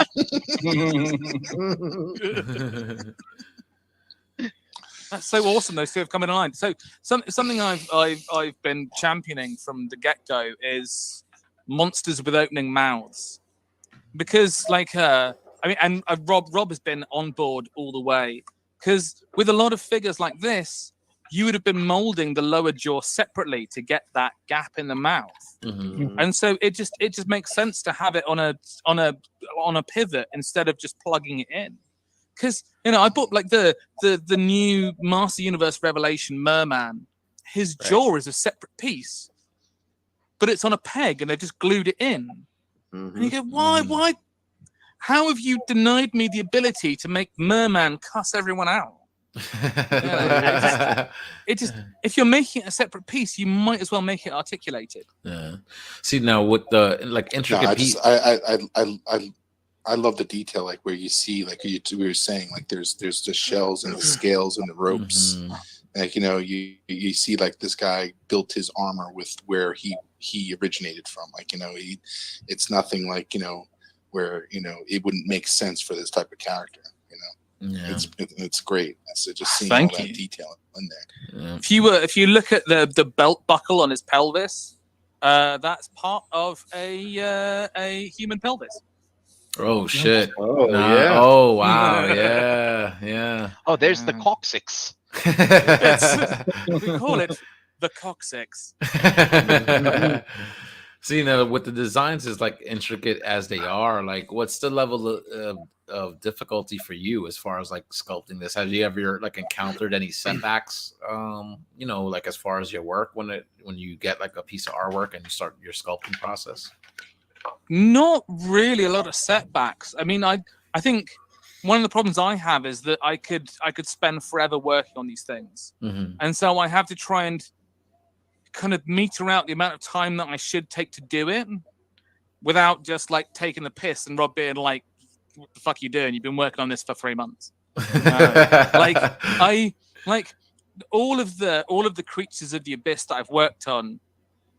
That's so awesome. Those 2 have come in line. So something I've been championing from the get-go is monsters with opening mouths, because Rob has been on board all the way, because with a lot of figures like this, you would have been molding the lower jaw separately to get that gap in the mouth. Mm-hmm. And so it just makes sense to have it on a pivot instead of just plugging it in. Because I bought like the new Master Universe Revelation Merman. His jaw is a separate piece, but it's on a peg, and they just glued it in. And you go, why? How have you denied me the ability to make Merman cuss everyone out? If you're making it a separate piece, you might as well make it articulated. Yeah. See, now with the like intricate I love the detail, like where you see, like we were saying, like there's the shells and the scales and the ropes. Like you see, like this guy built his armor with where he originated from. Like it's nothing like where it wouldn't make sense for this type of character. Yeah. It's great. It's just seeing Thank all that you. detail in there. Yeah. If you look at the belt buckle on his pelvis, that's part of a human pelvis. Oh shit! Oh yeah! Oh wow! Yeah. Oh, there's the coccyx. We call it the coccyx. See, now with the designs as like intricate as they are, like what's the level of difficulty for you as far as like sculpting this? Have you ever like encountered any setbacks? Like as far as your work when you get like a piece of artwork and you start your sculpting process? Not really a lot of setbacks. I mean, I think one of the problems I have is that I could spend forever working on these things, and so I have to try and kind of meter out the amount of time that I should take to do it, without just like taking the piss and Rob being like, "What the fuck are you doing? You've been working on this for 3 months." I all of the creatures of the abyss that I've worked on.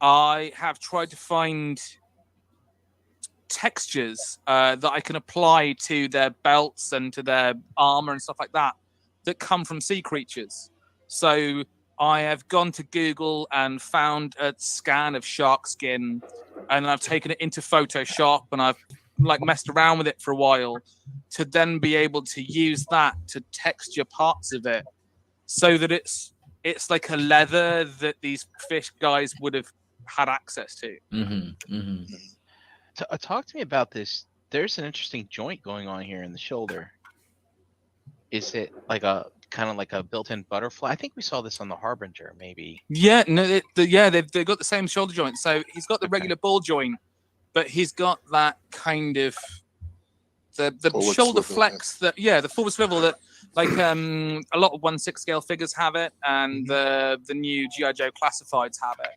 I have tried to find textures that I can apply to their belts and to their armor and stuff like that come from sea creatures. So I have gone to Google and found a scan of shark skin, and I've taken it into Photoshop and I've like messed around with it for a while to then be able to use that to texture parts of it so that it's like a leather that these fish guys would have had access to. Talk to me about this. There's an interesting joint going on here in the shoulder. is it like a kind of like a built-in butterfly? I think we saw this on the Harbinger, maybe. Yeah, no, they've got the same shoulder joint. So he's got the regular ball joint, but he's got that kind of the Forward shoulder swivel, flex the forward swivel that like a lot of 1/6 scale figures have it, and the new G.I. Joe classifieds have it.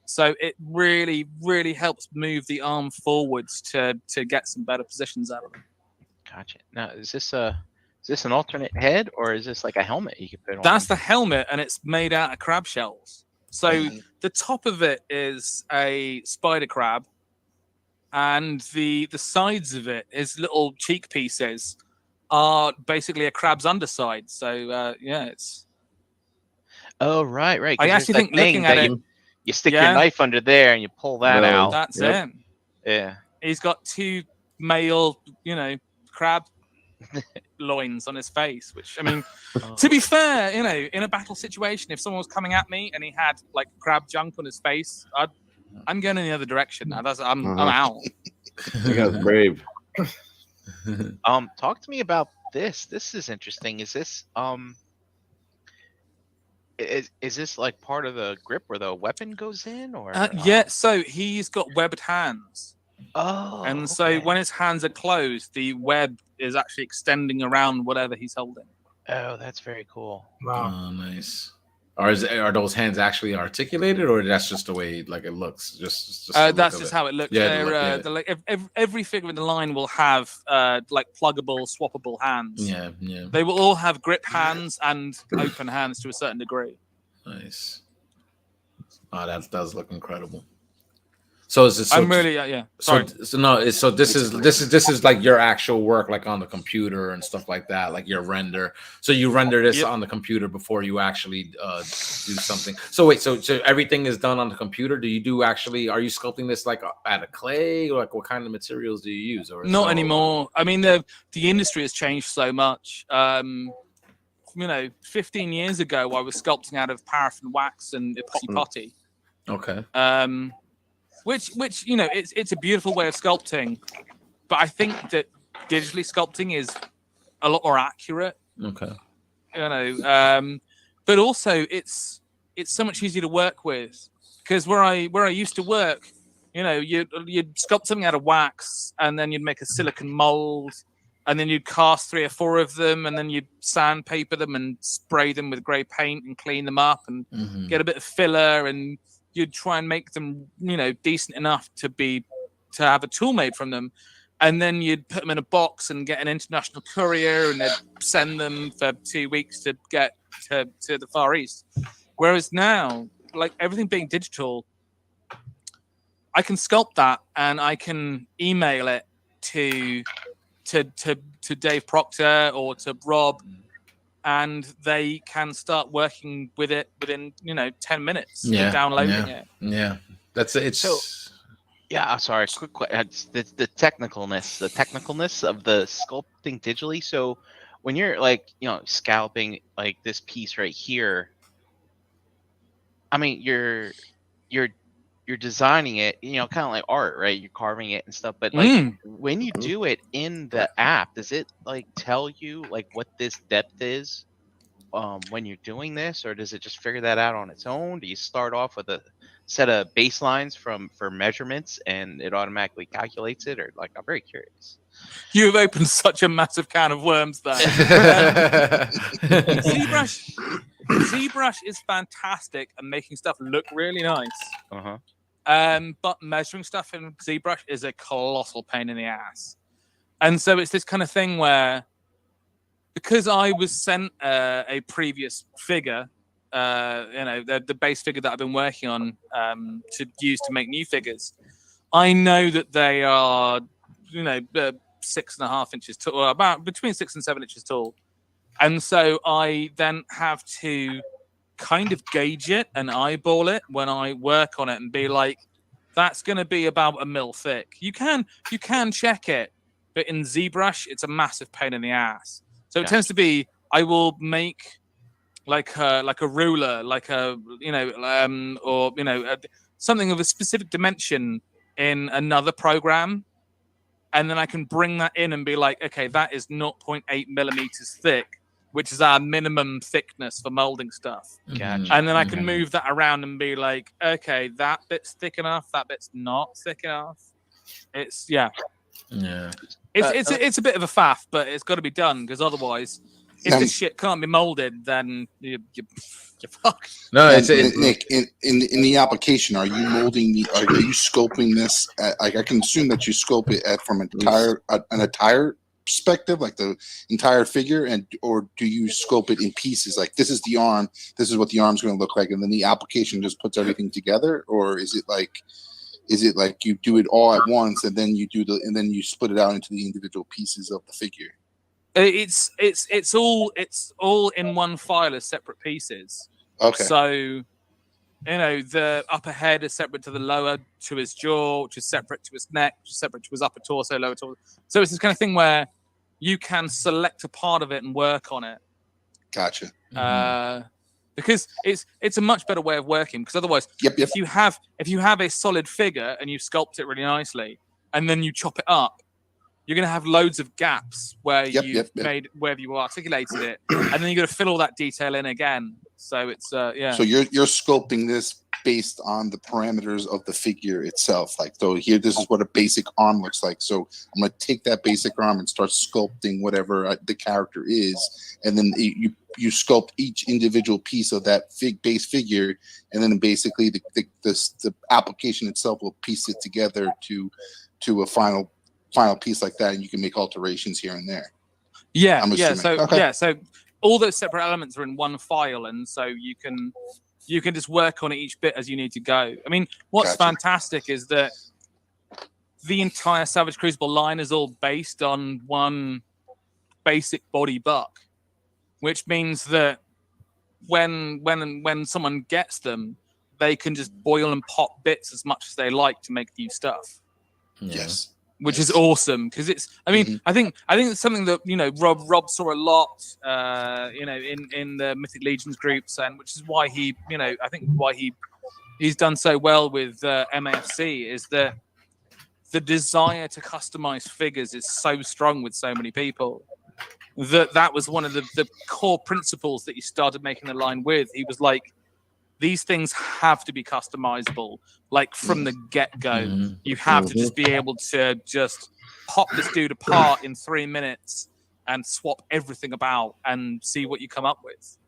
So it really, really helps move the arm forwards to get some better positions out of it. Gotcha. Now, is this an alternate head, or is this like a helmet you can put on? That's the helmet, and it's made out of crab shells. So the top of it is a spider crab, and the sides of it is little cheek pieces are basically a crab's underside. So it's. Oh, right. I actually think looking at it, you stick your knife under there and you pull that out. That's it. Yeah. He's got two male, crab loins on his face, which, I mean, to be fair, in a battle situation, if someone was coming at me and he had like crab junk on his face, I'm going in the other direction now. I'm out. You guys brave. Talk to me about this. This is interesting. Is this is this like part of the grip where the weapon goes in, or? Yeah. So he's got webbed hands. Oh. And so when his hands are closed, the web is actually extending around whatever he's holding. Oh, that's very cool. Wow. Oh, nice. Are those hands actually articulated, or that's just the way like it looks? Just that's just how it looks. Yeah, They're like every figure in the line will have like pluggable, swappable hands. Yeah. They will all have grip hands and open hands to a certain degree. Nice. Oh, that does look incredible. So is it? So, I'm really yeah. Sorry. This is like your actual work, like on the computer and stuff like that, like your render. So you render this on the computer before you actually do something. So wait, so everything is done on the computer. Are you sculpting this like out of clay, or like what kind of materials do you use? Or not anymore. I mean, the industry has changed so much. 15 years ago, I was sculpting out of paraffin wax and epoxy putty. Okay. Which it's a beautiful way of sculpting, but I think that digitally sculpting is a lot more accurate. Okay. But also it's so much easier to work with, because where I used to work, you'd sculpt something out of wax, and then you'd make a silicon mold, and then you'd cast 3 or 4 of them, and then you'd sandpaper them and spray them with grey paint and clean them up and get a bit of filler, and you'd try and make them, decent enough to have a tool made from them. And then you'd put them in a box and get an international courier, and they'd send them for 2 weeks to get to the Far East. Whereas now, like everything being digital, I can sculpt that and I can email it to Dave Proctor or to Rob, and they can start working with it within 10 minutes of downloading it. Yeah, that's it. Sorry, quick question. The technicalness of the sculpting digitally. So when you're like scalping like this piece right here, I mean you're designing it, kind of like art, right? You're carving it and stuff. But like when you do it in the app, does it like tell you like what this depth is when you're doing this, or does it just figure that out on its own? Do you start off with a set of baselines for measurements and it automatically calculates it, or like I'm very curious. You've opened such a massive can of worms there. ZBrush is fantastic at making stuff look really nice. But measuring stuff in ZBrush is a colossal pain in the ass. And so it's this kind of thing where, because I was sent a previous figure, the base figure that I've been working on to use to make new figures, I know that they are, 6.5 inches tall, about between 6 and 7 inches tall. And so I then have to kind of gauge it and eyeball it when I work on it and be like, that's going to be about 1 mil thick. You can check it, but in ZBrush, it's a massive pain in the ass. So it tends to be, I will make like a ruler, like something of a specific dimension in another program. And then I can bring that in and be like, okay, that is 0.8 millimeters thick. which is our minimum thickness for molding stuff. Gotcha. And then I can move that around and be like, okay, that bit's thick enough, that bit's not thick enough. It's it's a bit of a faff, but it's got to be done because otherwise, if this shit can't be molded, then you're fucked. No, Nick. In the application, are you molding are you sculpting this? I can assume that you sculpt it from an entire perspective, like the entire figure, or do you sculpt it in pieces? Like this is the arm, this is what the arm's going to look like, and then the application just puts everything together, or is it like you do it all at once and then you split it out into the individual pieces of the figure? It's all in one file as separate pieces. Okay. So, the upper head is separate to the lower, to his jaw, which is separate to his neck, which is separate to his upper torso, lower torso. So it's this kind of thing where you can select a part of it and work on it. Gotcha. Because it's a much better way of working. Because otherwise, if you have a solid figure and you sculpt it really nicely, and then you chop it up, you're going to have loads of gaps where made where you articulated it, and then you're going to fill all that detail in again. So it's So you're sculpting this based on the parameters of the figure itself. Like, so here, this is what a basic arm looks like. So I'm going to take that basic arm and start sculpting whatever the character is, and then you sculpt each individual piece of that base figure, and then basically the application itself will piece it together to a final piece like that, and you can make alterations here and there. So all those separate elements are in one file, and so you can just work on each bit as you need to go. I mean, what's fantastic is that the entire Savage Crucible line is all based on one basic body buck, which means that when someone gets them, they can just boil and pop bits as much as they like to make new stuff. Yes. Which is awesome because it's. I mean, I think it's something that Rob saw a lot, in the Mythic Legions groups, and which is why he, I think why he's done so well with MAFC is that the desire to customize figures is so strong with so many people that was one of the core principles that he started making the line with. He was like, these things have to be customizable, like from the get-go. You have to just be able to just pop this dude apart in 3 minutes and swap everything about and see what you come up with.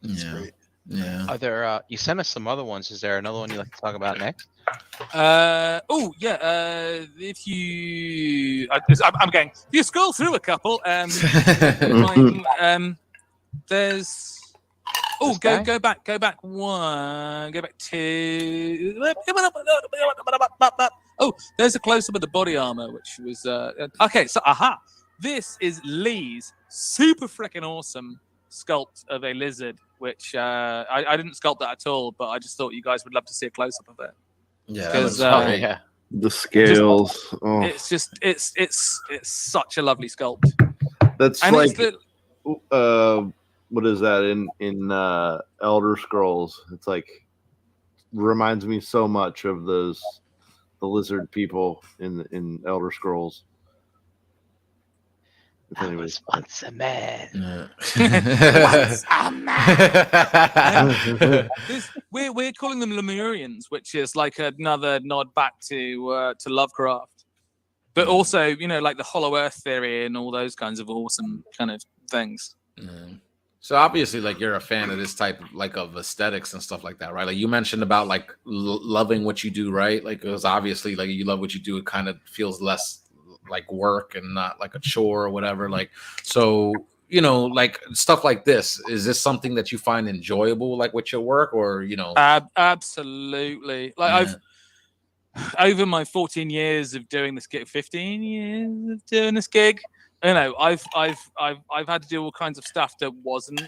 That's great. Yeah. Are there? You sent us some other ones. Is there another one you'd like to talk about next? If you, I'm going. If you scroll through a couple, there's. Oh, go back one. Go back two. Oh, there's a close-up of the body armor, which was okay. So, this is Lee's super freaking awesome sculpt of a lizard, which I didn't sculpt that at all, but I just thought you guys would love to see a close-up of it. Yeah, because the scales. It's such a lovely sculpt. That's and like what is that in Elder Scrolls? It's like reminds me so much of the lizard people in Elder Scrolls. I was once a man. Once a man. We're calling them Lemurians, which is like another nod back to Lovecraft, but also like the Hollow Earth theory and all those kinds of awesome kind of things. So obviously, like, you're a fan of this type of of aesthetics and stuff like that, right? Like you mentioned about like loving what you do, right? Like, because obviously, like, you love what you do. It kind of feels less like work and not like a chore or whatever. Like, so like stuff like this. Is this something that you find enjoyable, like with your work, or Absolutely. Like over my 14 years of doing this gig, 15 years of doing this gig. I've had to do all kinds of stuff that wasn't,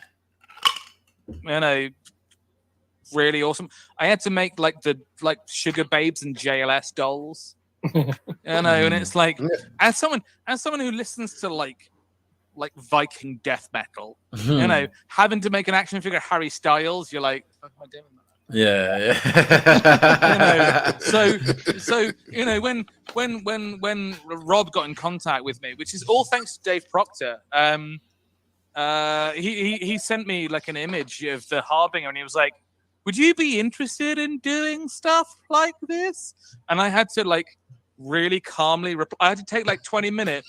really awesome. I had to make like Sugar Babes and JLS dolls, and it's like, as someone who listens to like Viking death metal, having to make an action figure Harry Styles, you're like, what am I doing? Yeah. So when Rob got in contact with me, which is all thanks to Dave Proctor, he sent me like an image of the Harbinger, and he was like, "Would you be interested in doing stuff like this?" And I had to like really calmly reply. I had to take like 20 minutes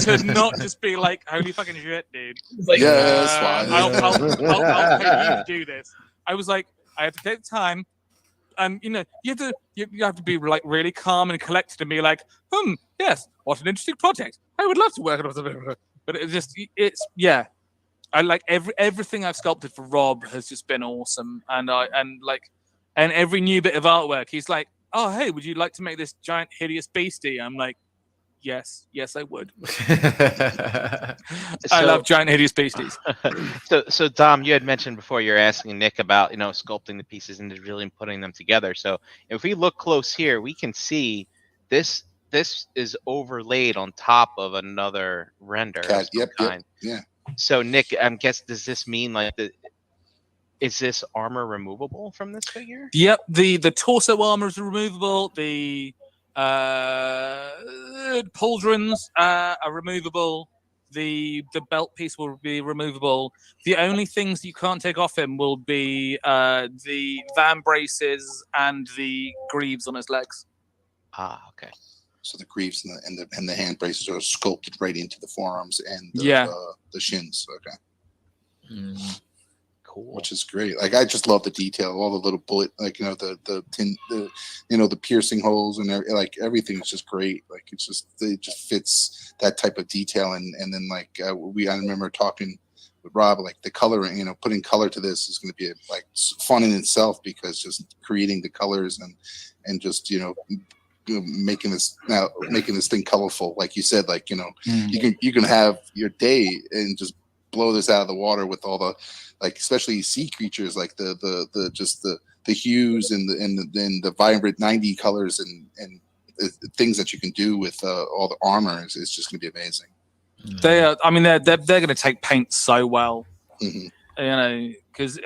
to not just be like, "Holy fucking shit, dude!" Like, yeah, that's fine. I'll pay you to do this. I was like, I have to take the time. And you have to be like really calm and collected and be like, yes, what an interesting project. I would love to work on it. But it's I like everything I've sculpted for Rob has just been awesome. And every new bit of artwork, he's like, "Oh, hey, would you like to make this giant hideous beastie?" I'm like, Yes, I would. I love giant hideous beasties. So Dom, you had mentioned before you're asking Nick about sculpting the pieces and really putting them together. So if we look close here, we can see this is overlaid on top of another render. Yep. Yeah. So Nick, does this mean like is this armor removable from this figure? Yep, the torso armor is removable. The pauldrons are removable. The belt piece will be removable. The only things you can't take off him will be the van braces and the greaves on his legs. Okay. So the greaves and the hand braces are sculpted right into the forearms and the shins. Okay. Cool. Which is great. Like I just love the detail, all the little bullet, like the piercing holes and like everything's just great. Like it just fits that type of detail. And then like I remember talking with Rob, like the coloring, putting color to this is going to be like fun in itself, because just creating the colors and just making this thing colorful, like you said, like you can have your day and just blow this out of the water with all the, like, especially sea creatures, like the hues and the vibrant 90 colors and things that you can do with all the armor is just going to be amazing. They're going to take paint so well, because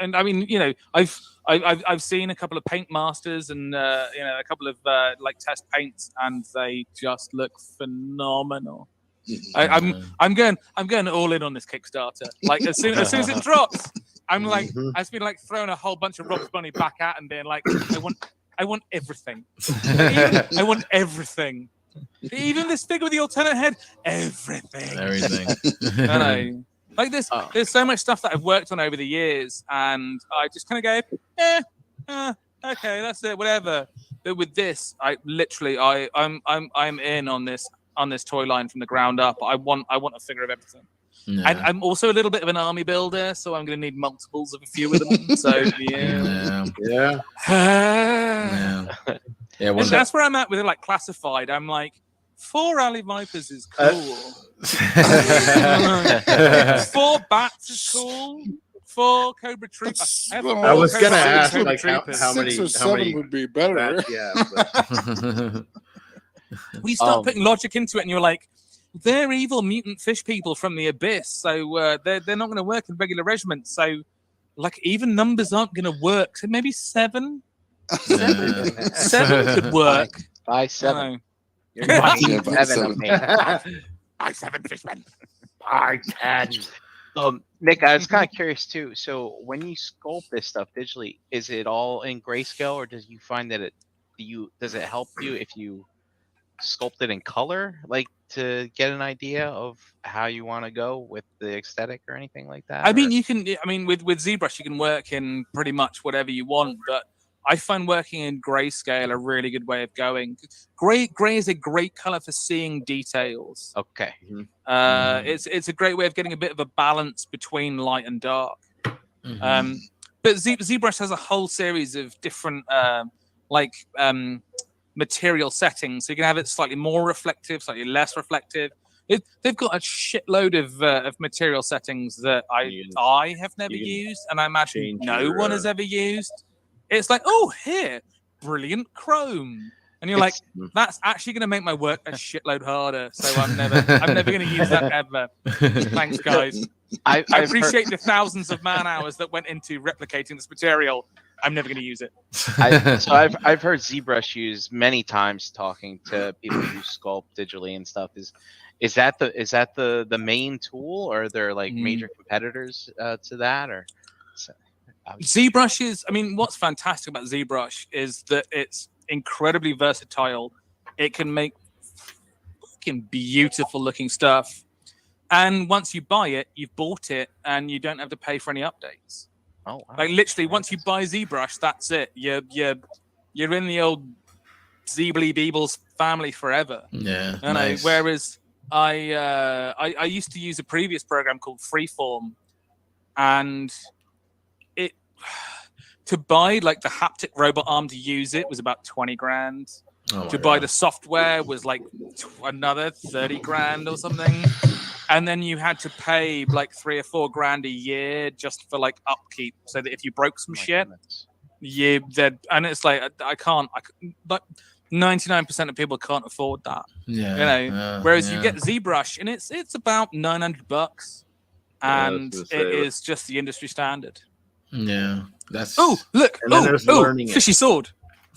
I've seen a couple of paint masters and a couple of like test paints, and they just look phenomenal. I'm going all in on this Kickstarter. Like as soon as it drops, I'm like, I've been like throwing a whole bunch of Rob's Bunny back at and being like, I want everything. I want everything. Even this figure with the alternate head, everything. I know. Like this, there's so much stuff that I've worked on over the years, and I just kind of go, okay, that's it, whatever. But with this, I'm in on this toy line from the ground up. I want a figure of everything. Yeah. And I'm also a little bit of an army builder, so I'm going to need multiples of a few of them. So yeah. And that's where I'm at with it, like classified. I'm like, 4 Alley Vipers is cool. 4 Bats is cool. 4 Cobra Troopers. I was going to ask like how many 6 or 7 would be better. We start putting logic into it, and you're like, they're evil mutant fish people from the abyss, so they're not going to work in regular regiments. So, like, even numbers aren't going to work. So maybe 7. 7 could work. By 7. You're not 7 of me. By 7 fishmen. By 10. Nick, I was kind of curious too. So when you sculpt this stuff digitally, is it all in grayscale, or does you find that does it help you if you sculpt it in color, like to get an idea of how you want to go with the aesthetic or anything like that? I mean, with ZBrush, you can work in pretty much whatever you want, but I find working in grayscale a really good way of going. Gray is a great color for seeing details. Okay. It's a great way of getting a bit of a balance between light and dark. But ZBrush has a whole series of different material settings, so you can have it slightly more reflective, slightly less reflective. They've got a shitload of material settings that I have never used, and I imagine no one has ever used. It's like, oh, here, brilliant chrome, and you're like, that's actually going to make my work a shitload harder. So I'm never going to use that ever. Thanks, guys. I appreciate the thousands of man hours that went into replicating this material, I'm never going to use it. I've heard ZBrush used many times talking to people who sculpt digitally and stuff. Is that the main tool, or are there like major competitors to that? Or ZBrush is, I mean, what's fantastic about ZBrush is that it's incredibly versatile. It can make fucking beautiful looking stuff, and once you buy it, you've bought it, and you don't have to pay for any updates. Oh, wow. Like literally, once you buy ZBrush, that's it. You're in the old Zeebly Beebles family forever. Yeah. You know, whereas I used to use a previous program called Freeform, and it to buy like the haptic robot arm to use it was about 20 grand. To buy the software was like another 30 grand or something. And then you had to pay like 3 or 4 grand a year just for like upkeep, so that if you broke some shit, and it's like I can't, but 99% of people can't afford that. Yeah, you know. Whereas you get ZBrush, and it's about $900, and it is just the industry standard. Yeah, that's look, fishy sword.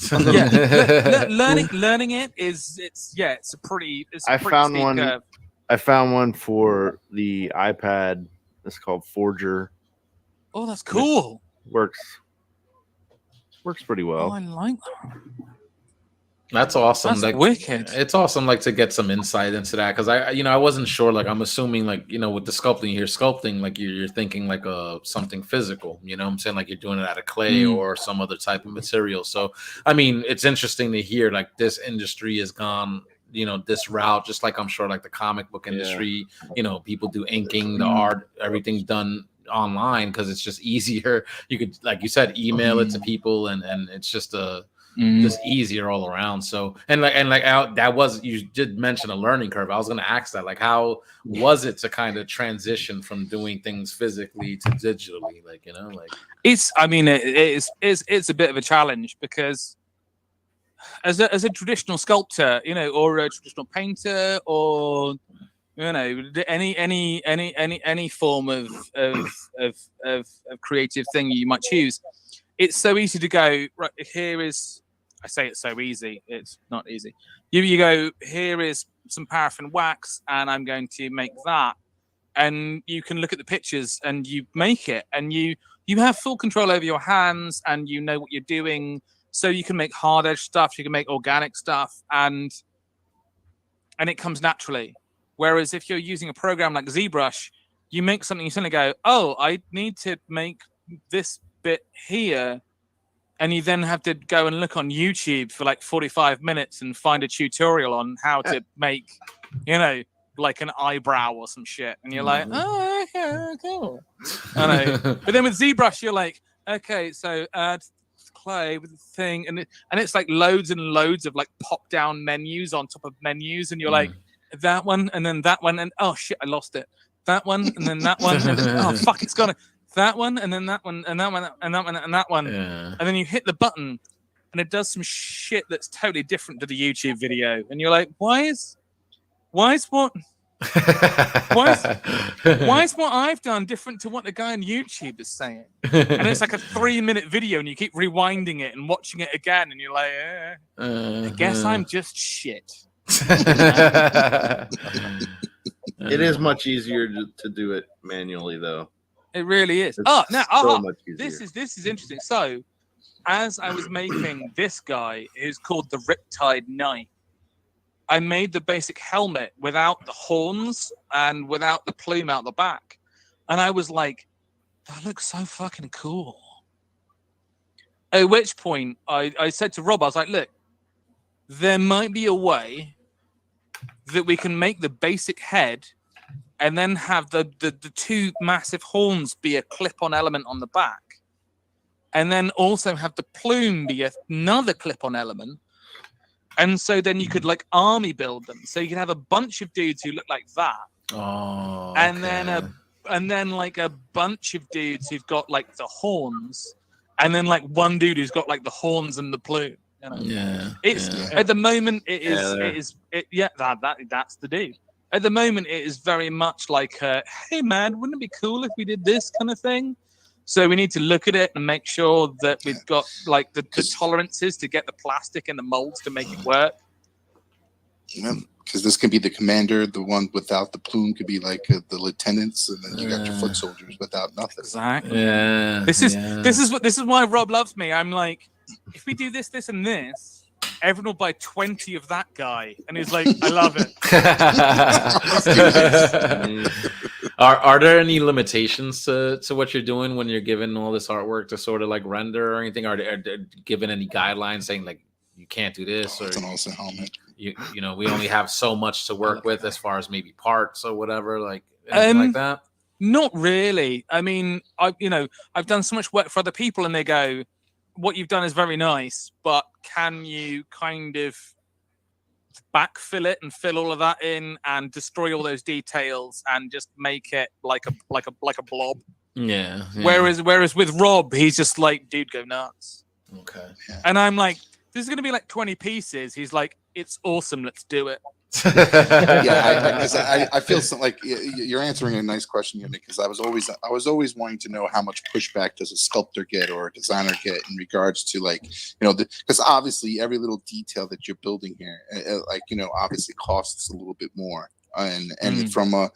Learning it is it's a pretty. I found one. Curve. I found one for the iPad. It's called Forger. Oh, that's cool. Works pretty well. Oh, I like that. That's awesome. That's like wicked. It's awesome, like to get some insight into that, because I wasn't sure. Like I'm assuming, like with the sculpting, you're sculpting like you're thinking like something physical. You know what I'm saying? Like you're doing it out of clay or some other type of material. So I mean, it's interesting to hear like this industry has gone this route, just like I'm sure like the comic book industry. People do inking, the art, everything's done online because it's just easier. You could, like you said, email it to people, and it's just just easier all around. So that was, you did mention a learning curve. I was going to ask that, like, how was it to kind of transition from doing things physically to digitally? Like, it's a bit of a challenge, because as a traditional sculptor, or a traditional painter, or any form of creative thing you might choose, it's so easy to go, right, here is, I say it's so easy, it's not easy. You go, here is some paraffin wax, and I'm going to make that. And you can look at the pictures and you make it, and you have full control over your hands, and you know what you're doing. So you can make hard edge stuff, you can make organic stuff, and it comes naturally. Whereas if you're using a program like ZBrush, you make something, you suddenly go, oh, I need to make this bit here. And you then have to go and look on YouTube for like 45 minutes and find a tutorial on how to make, like an eyebrow or some shit. And you're like, oh, okay, cool. I know. But then with ZBrush, you're like, okay, so add clay with the thing. And it's like loads and loads of like pop down menus on top of menus. And you're like, that one, and then that one. And oh shit, I lost it. That one, and then that one. And then, oh fuck, it's gone. That one, and then that one, and that one, and that one, and that one. Yeah. And then you hit the button, and it does some shit that's totally different to the YouTube video. And you're like, why is what I've done different to what the guy on YouTube is saying? And it's like a 3-minute video, and you keep rewinding it and watching it again, and you're like, I guess I'm just shit. It is much easier to do it manually, though. It really is. This is interesting. So, as I was making this guy, who's called the Riptide Knight, I made the basic helmet without the horns and without the plume out the back. And I was like, that looks so fucking cool. At which point, I said to Rob, I was like, look, there might be a way that we can make the basic head and then have the 2 massive horns be a clip-on element on the back. And then also have the plume be another clip-on element. And so then you could like army build them. So you could have a bunch of dudes who look like that. Oh. And then like a bunch of dudes who've got like the horns. And then like one dude who's got like the horns and the plume. Yeah. At the moment that's the dude. At the moment, it is very much like, hey, man, wouldn't it be cool if we did this kind of thing? So we need to look at it and make sure that we've got like the tolerances to get the plastic and the molds to make it work. Yeah, because this could be the commander, the one without the plume could be like the lieutenants, and then you got your foot soldiers without nothing. Exactly. Yeah. This is why Rob loves me. I'm like, if we do this, this, and this, everyone will buy 20 of that guy, and he's like, I love it. Are there any limitations to what you're doing when you're given all this artwork to sort of like render or anything? Are they given any guidelines saying like you can't do this, or It's an awesome helmet. you know we only have so much to work with as far as maybe parts or whatever, like anything like that? Not really. I mean, I've done so much work for other people, and they go, what you've done is very nice, but can you kind of backfill it and fill all of that in and destroy all those details and just make it like a blob? Yeah. Whereas with Rob, he's just like, dude, go nuts. Okay. And I'm like, this is gonna be like 20 pieces. He's like, it's awesome, let's do it. Yeah, I feel like you're answering a nice question, because I was always wanting to know how much pushback does a sculptor get or a designer get in regards to like, because obviously every little detail that you're building here, obviously costs a little bit more. And from a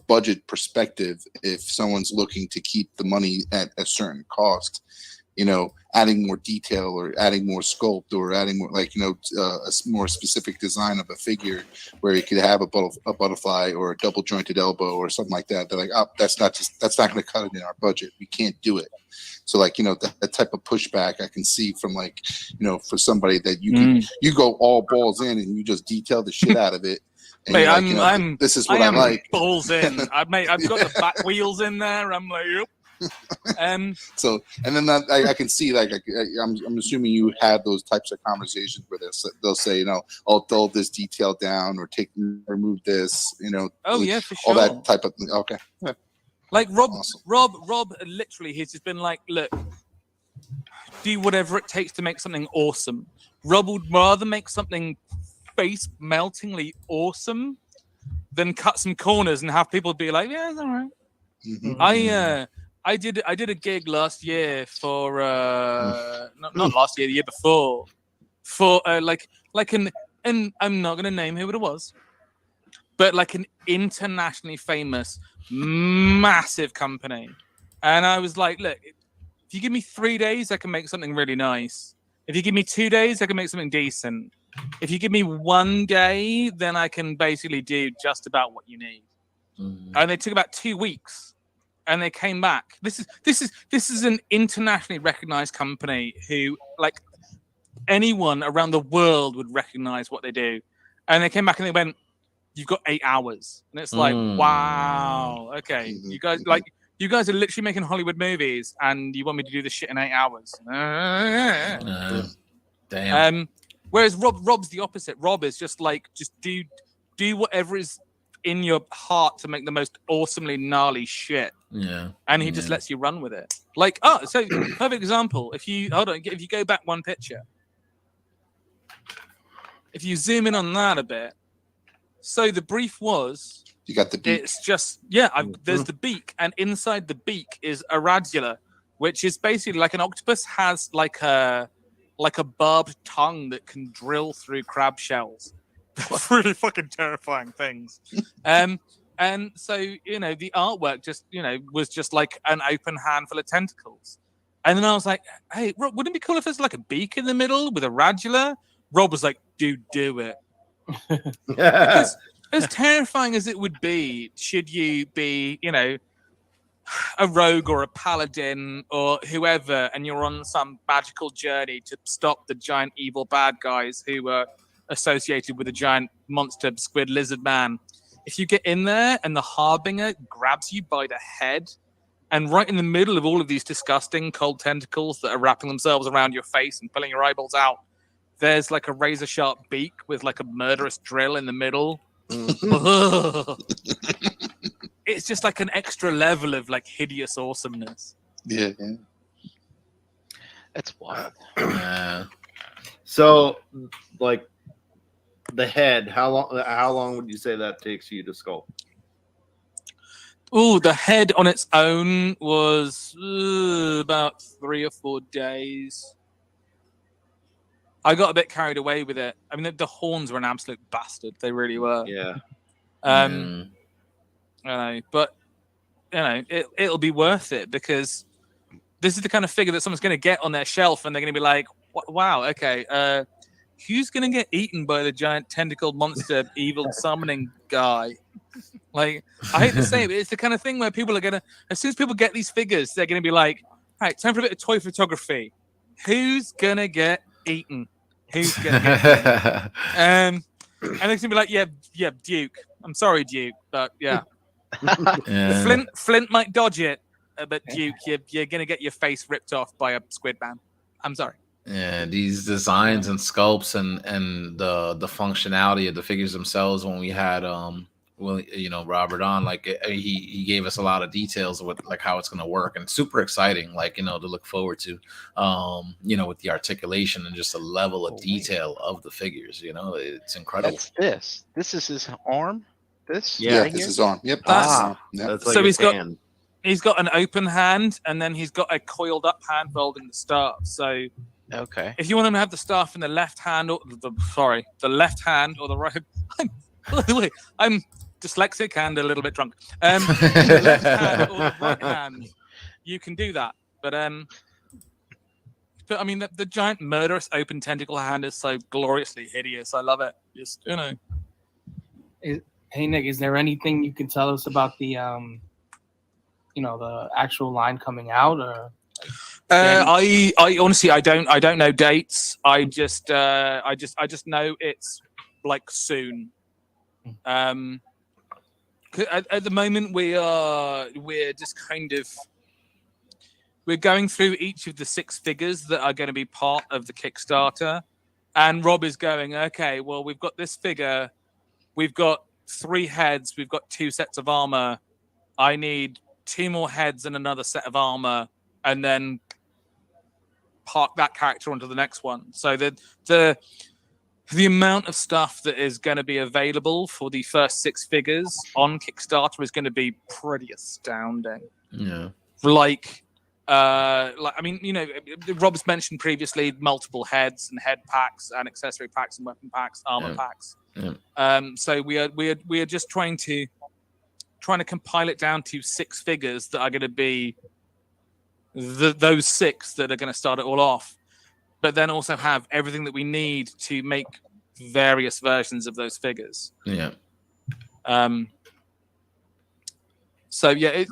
budget perspective, if someone's looking to keep the money at a certain cost, adding more detail or adding more sculpt or adding more a more specific design of a figure where you could have a butterfly or a double jointed elbow or something like that. They're like, oh, that's not going to cut it in our budget. We can't do it. So that type of pushback I can see from for somebody that you go all balls in and you just detail the shit out of it. And mate, this is what I like. Balls in. I've got the back wheels in there. I'm like, yep. So, and then I can see, I'm assuming you had those types of conversations where they'll say, I'll dull this detail down or remove this, Oh yeah, for sure. All that type of thing. Okay. Yeah. Like Rob, Awesome. Rob, literally, he's just been like, look, do whatever it takes to make something awesome. Rob would rather make something face meltingly awesome than cut some corners and have people be like, yeah, it's all right. Mm-hmm. I did a gig last year for not last year, the year before, for and I'm not gonna name who it was, but like an internationally famous massive company. And I was like, look, if you give me 3 days, I can make something really nice. If you give me 2 days, I can make something decent. If you give me 1 day, then I can basically do just about what you need. And they took about 2 weeks. And they came back. This is an internationally recognized company who, like, anyone around the world would recognize what they do. And they came back and they went, "You've got 8 hours," and it's like, wow, okay, you guys are literally making Hollywood movies, and you want me to do this shit in 8 hours? Damn. Whereas Rob's the opposite. Rob is just like, just do whatever is in your heart to make the most awesomely gnarly shit. Yeah. And he just lets you run with it. Like, so perfect example. If you go back one picture, if you zoom in on that a bit, so the brief was, you got the beak. It's just there's the beak, and inside the beak is a radula, which is basically like an octopus has like a barbed tongue that can drill through crab shells. Really fucking terrifying things. And so, the artwork just, was just like an open handful of tentacles. And then I was like, hey, Rob, wouldn't it be cool if there's like a beak in the middle with a radula? Rob was like, dude, do it. Because as terrifying as it would be, should you be, a rogue or a paladin or whoever, and you're on some magical journey to stop the giant evil bad guys who are associated with a giant monster squid lizard man. If you get in there and the Harbinger grabs you by the head, and right in the middle of all of these disgusting cold tentacles that are wrapping themselves around your face and pulling your eyeballs out, there's like a razor sharp beak with like a murderous drill in the middle. It's just like an extra level of like hideous awesomeness. Yeah. It's wild. So, like, the head, how long would you say that takes you to sculpt? Oh, the head on its own was about 3 or 4 days. I got a bit carried away with it. I mean, the horns were an absolute bastard. They really were. Yeah. I know, but it'll be worth it because this is the kind of figure that someone's going to get on their shelf, and they're going to be like, "Wow, okay, who's going to get eaten by the giant tentacled monster, evil summoning guy?" Like, I hate to say it, but it's the kind of thing where people are going to, as soon as people get these figures, they're going to be like, "All right, time for a bit of toy photography. Who's going to get eaten? Who's going to get eaten?" And they're going to be like, yeah, Duke. I'm sorry, Duke, but yeah. Flint might dodge it, but Duke, you're going to get your face ripped off by a squid man. I'm sorry. Yeah, these designs and sculpts and the functionality of the figures themselves. When we had Robert on, like he gave us a lot of details with like how it's going to work, and super exciting, like to look forward to, with the articulation and just the level of detail of the figures. It's incredible. This is his arm. This this is his arm. Yep. That's like so he's got an open hand, and then he's got a coiled up hand holding the staff. So okay, if you want him to have the staff in the left hand, or the left hand or the right. By the way, I'm dyslexic and a little bit drunk. The left hand or the right hand, you can do that. But I mean, the giant murderous open tentacle hand is so gloriously hideous. I love it. Just Hey Nick, is there anything you can tell us about the the actual line coming out, or? I honestly I don't know dates. I just know it's like soon. At the moment we're just kind of we're going through each of the 6 figures that are going to be part of the Kickstarter, and Rob is going, okay, well, we've got this figure, we've got 3 heads, we've got 2 sets of armor. I need 2 more heads and another set of armor, and then park that character onto the next one. So the amount of stuff that is going to be available for the first 6 figures on Kickstarter is going to be pretty astounding. Yeah. I mean, Rob's mentioned previously multiple heads and head packs and accessory packs and weapon packs, armor packs. Yeah. So we are just trying to compile it down to 6 figures that are going to be those 6 that are going to start it all off, but then also have everything that we need to make various versions of those figures. Yeah. So yeah,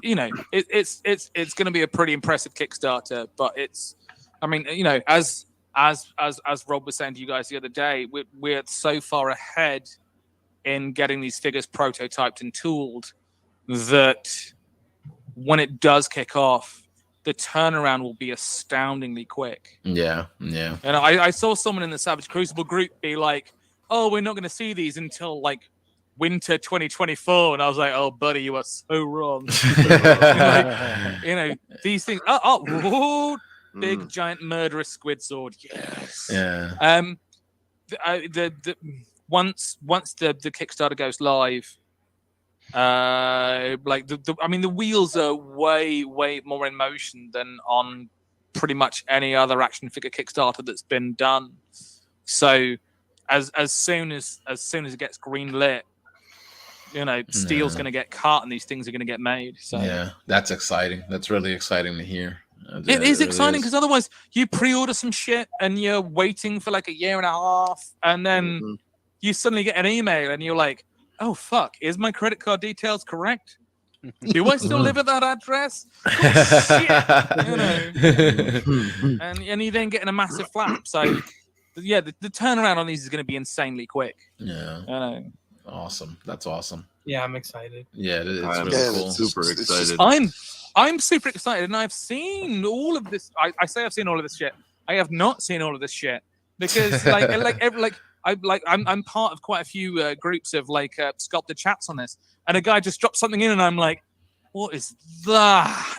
it's going to be a pretty impressive Kickstarter, but as Rob was saying to you guys the other day, we're so far ahead in getting these figures prototyped and tooled that when it does kick off, the turnaround will be astoundingly quick. Yeah, yeah. And I saw someone in the Savage Crucible group be like, "Oh, we're not going to see these until like winter 2024," and I was like, "Oh, buddy, you are so wrong." These things. Big giant murderous squid sword. Yes. Yeah. Once the Kickstarter goes live, the wheels are way more in motion than on pretty much any other action figure Kickstarter that's been done. So as soon as it gets green lit, steel's going to get cut and these things are going to get made. So yeah, that's exciting. That's really exciting to hear. It is exciting because otherwise you pre-order some shit and you're waiting for like a year and a half, and then you suddenly get an email and you're like, "Oh fuck, is my credit card details correct? Do I still live at that address?" Oh, shit. And you're then getting a massive flap. So yeah, the turnaround on these is going to be insanely quick. Yeah. Awesome. That's awesome. Yeah, I'm excited. Yeah, it's really cool. Super excited. I'm super excited, and I've seen all of this. I say I've seen all of this shit. I have not seen all of this shit because I'm part of quite a few groups of Sculpter chats on this, and a guy just dropped something in, and I'm like, "What is that?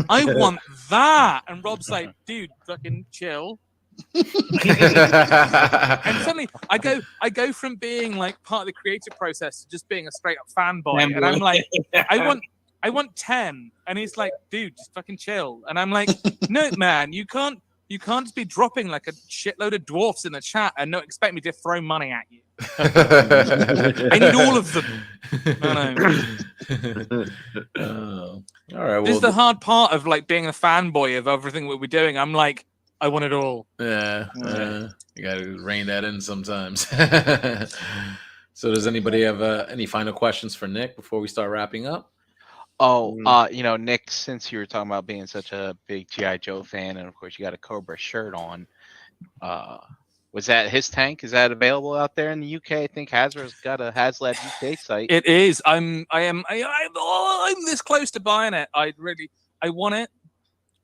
I want that!" And Rob's like, "Dude, fucking chill." And suddenly I go from being like part of the creative process to just being a straight up fanboy, and I'm like, I want 10. And he's like, dude, just fucking chill. And I'm like, no, man, you can't just be dropping like a shitload of dwarfs in the chat and not expect me to throw money at you. I need all of them. No. All right. Well, This is the hard part of like being a fanboy of everything that we're doing. I'm like, I want it all. Yeah. You got to rein that in sometimes. So does anybody have any final questions for Nick before we start wrapping up? Oh, Nick, since you were talking about being such a big G.I. Joe fan, and of course you got a Cobra shirt on, was that his tank? Is that available out there in the UK? I think Hasbro's got a HasLab UK site. It is. I'm this close to buying it. I want it.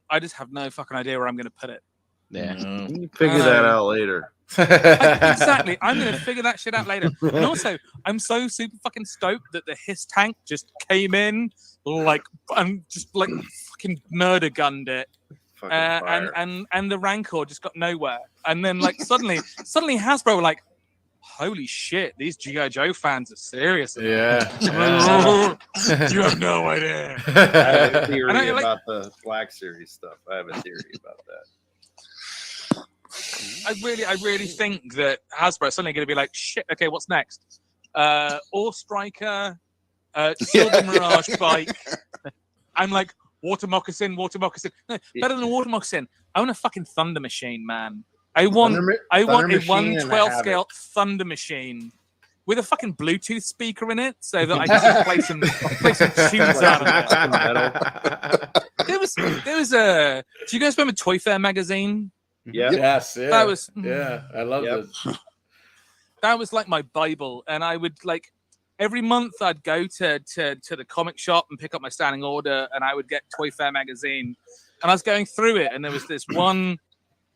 I just have no fucking idea where I'm going to put it. Yeah, you figure that out later. Exactly. I'm going to figure that shit out later. And also, I'm so super fucking stoked that the Hiss tank just came in, like, and just like fucking murder gunned it. And the Rancor just got nowhere. And then like suddenly Hasbro were like, holy shit, these G.I. Joe fans are serious. Yeah. You have no idea. I have a theory about the Black Series stuff. I have a theory about that. I really think that Hasbro is suddenly going to be like, shit, okay, what's next? Ore Striker, Silver Mirage bike. I'm like, water moccasin. No, better than a water moccasin. I want a fucking Thunder Machine, man. I want a 1/12 scale Thunder Machine with a fucking Bluetooth speaker in it, so that I can play some tunes out of it. There was a. Do you guys remember Toy Fair magazine? Yeah. Yes. Yeah. That was. Yeah. I love this. That was like my Bible, and I would like. Every month I'd go to the comic shop and pick up my standing order, and I would get Toy Fair magazine. And I was going through it, and there was this one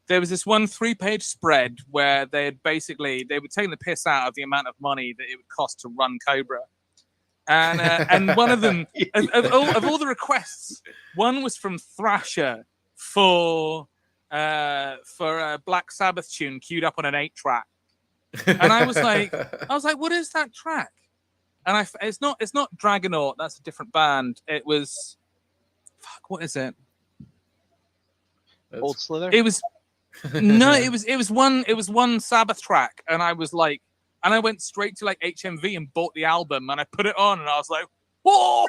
3-page spread where they were taking the piss out of the amount of money that it would cost to run Cobra. And one of them, of all the requests, one was from Thrasher for a Black Sabbath tune queued up on an 8-track. And I was like, what is that track? And it's not Dragonaut. That's a different band. It was, what is it? Old Slither. It was it was one Sabbath track, and I was like, and I went straight to like HMV and bought the album, and I put it on, and I was like, whoa!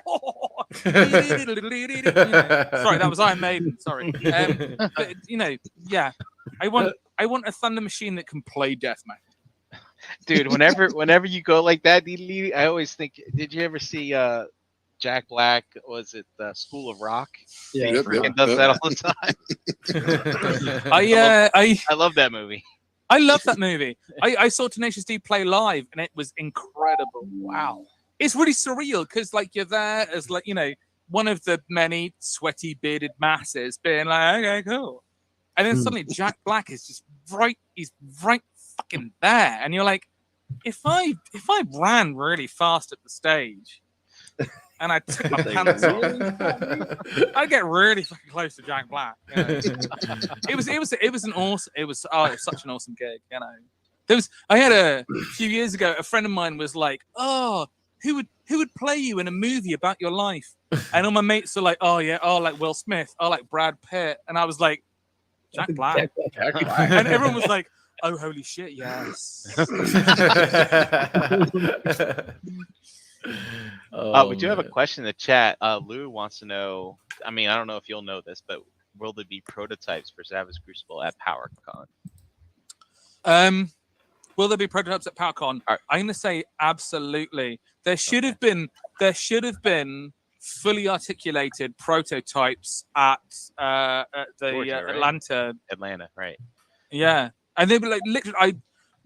Sorry, that was Iron Maiden. Sorry, but yeah, I want a Thunder Machine that can play death metal. Dude, whenever you go like that, I always think, did you ever see Jack Black? Was it School of Rock? Yeah, he freaking does that all the time. I love that movie. I love that movie. I saw Tenacious D play live, and it was incredible. Wow, it's really surreal because like you're there as like one of the many sweaty bearded masses being like, okay, cool, and then suddenly Jack Black is just right. He's right fucking there, and you're like, if I ran really fast at the stage and I took my pants off, I'd get really fucking close to Jack Black. It was such an awesome gig. I had a few years ago, a friend of mine was like, oh, who would play you in a movie about your life? And all my mates are like, oh yeah, oh like Will Smith, oh like Brad Pitt, and I was like, Jack Black. And everyone was like, oh, holy shit, yes. We do have a question in the chat. Lou wants to know, I mean, I don't know if you'll know this, but will there be prototypes for Savage Crucible at PowerCon? Will there be prototypes at PowerCon? I'm going to say absolutely. There should have been fully articulated prototypes at the Georgia, right? Atlanta, right? Yeah. And they were like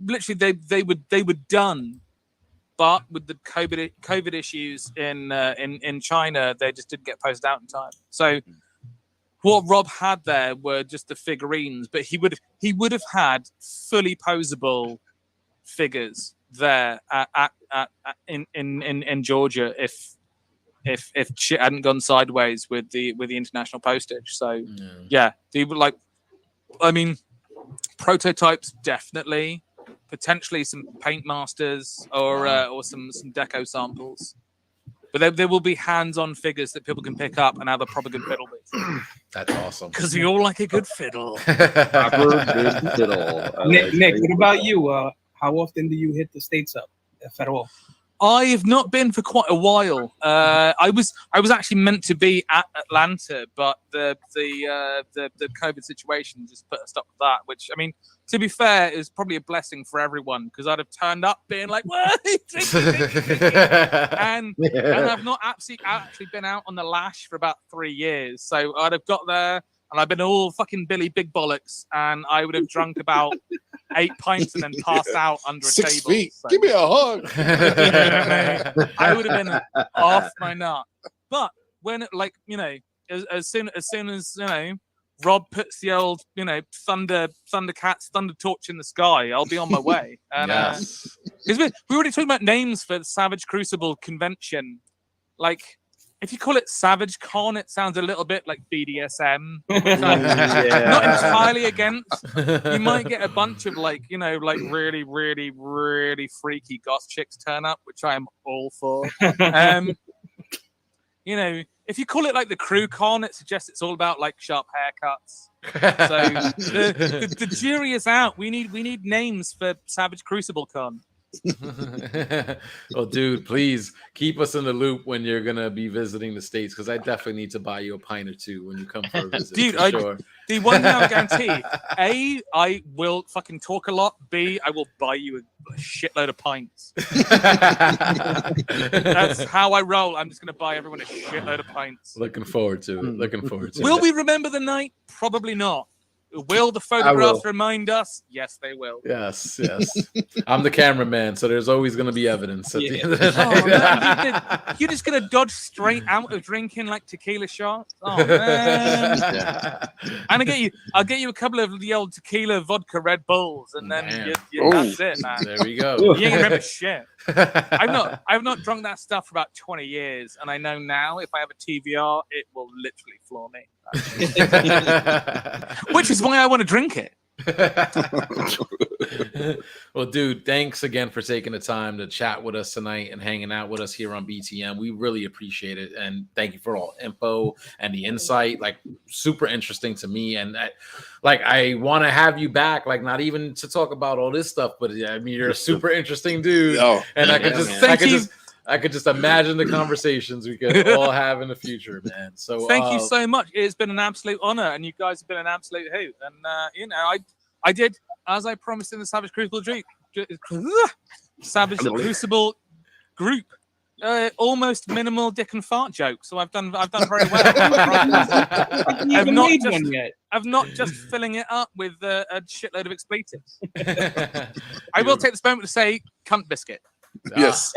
literally they were done, but with the COVID issues in China, they just didn't get posted out in time. So what Rob had there were just the figurines, but he would have had fully posable figures there in Georgia if shit hadn't gone sideways with the international postage. So yeah, they were like, I mean. Prototypes definitely, potentially some paint masters or some deco samples, But there will be hands-on figures that people can pick up and have a proper good fiddle with. That's awesome. Because we all like a good fiddle. Proper good fiddle. Nick, what about you? How often do you hit the States up, if at all? I have not been for quite a while. I was actually meant to be at Atlanta, but the COVID situation just put a stop to that. Which, I mean, to be fair, is probably a blessing for everyone because I'd have turned up being like, "What?" and I've not actually been out on the lash for about 3 years. So I'd have got there and I've been all fucking Billy Big Bollocks, and I would have drunk about 8 pints and then passed out under a 6 table. feet. So. Give me a hug. I would have been off my nut. But when as soon as Rob puts the old Thundercats Thunder Torch in the sky, I'll be on my way. And Yes. we already talked about names for the Savage Crucible convention. Like, if you call it Savage Con, it sounds a little bit like BDSM. Not entirely against. You might get a bunch of really, really, really freaky goth chicks turn up, which I am all for. If you call it like the Crew Con, it suggests it's all about like sharp haircuts. So the jury is out. We need names for Savage Crucible Con. Well, dude, please keep us in the loop when you're gonna be visiting the States, because I definitely need to buy you a pint or two when you come for a visit. Dude, sure. The one thing I guarantee: A, I will fucking talk a lot. B, I will buy you a shitload of pints. That's how I roll. I'm just gonna buy everyone a shitload of pints. Looking forward to it. Will we remember the night? Probably not. Will the photographs remind us? Yes, they will. Yes. I'm the cameraman, so there's always going to be evidence at the end of the night. You're just going to dodge straight out of drinking like tequila shots? Oh, man. And I'll get you a couple of the old tequila vodka Red Bulls, and then that's it, man. There we go. You ain't remember shit. I've not drunk that stuff for about 20 years, and I know now if I have a TVR, it will literally floor me. Which is why I want to drink it. Well, dude, thanks again for taking the time to chat with us tonight and hanging out with us here on BTM. We really appreciate it, and thank you for all the info and the insight. Like, super interesting to me, and I want to have you back. Like, not even to talk about all this stuff, but I mean, you're a super interesting dude, and I could just imagine the conversations we could all have in the future, man. So thank you so much. It's been an absolute honor, and you guys have been an absolute hoot. And I did as I promised in the Savage Crucible Crucible group. Almost minimal dick and fart jokes, so I've done very well. I've not just filling it up with a shitload of expletives. I will take this moment to say, cunt biscuit. Yes.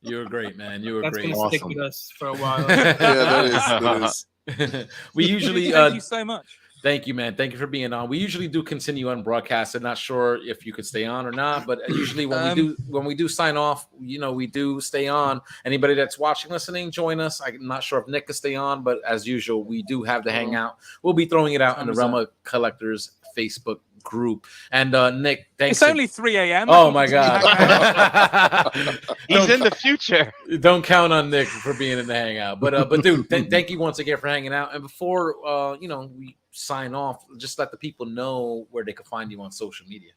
You were great, man. You were That's great. That's going to stick with us for a while. That is. We usually thank you so much. Thank you, man. Thank you for being on. We usually do continue on broadcast. I'm not sure if you could stay on or not, but usually when we do sign off, we do stay on. Anybody that's watching, listening, join us. I'm not sure if Nick can stay on, but as usual, we do have the hangout. We'll be throwing it out in the Realm of Collectors Facebook group. And Nick, thanks. It's only 3 a.m. Oh my God. He's in the future. Don't count on Nick for being in the hangout. But dude, thank you once again for hanging out. And before we sign off, just let the people know where they can find you on social media.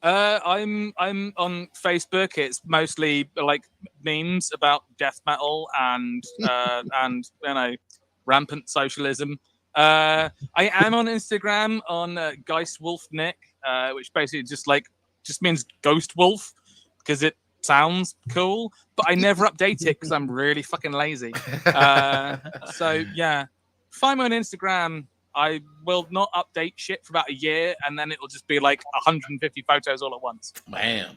I'm on Facebook. It's mostly like memes about death metal and rampant socialism. I am on Instagram on Geist Wolf Nick, which basically just means Ghost Wolf because it sounds cool, but I never update it because I'm really fucking lazy. So yeah, find me on Instagram. I will not update shit for about a year, and then it'll just be like 150 photos all at once. Man.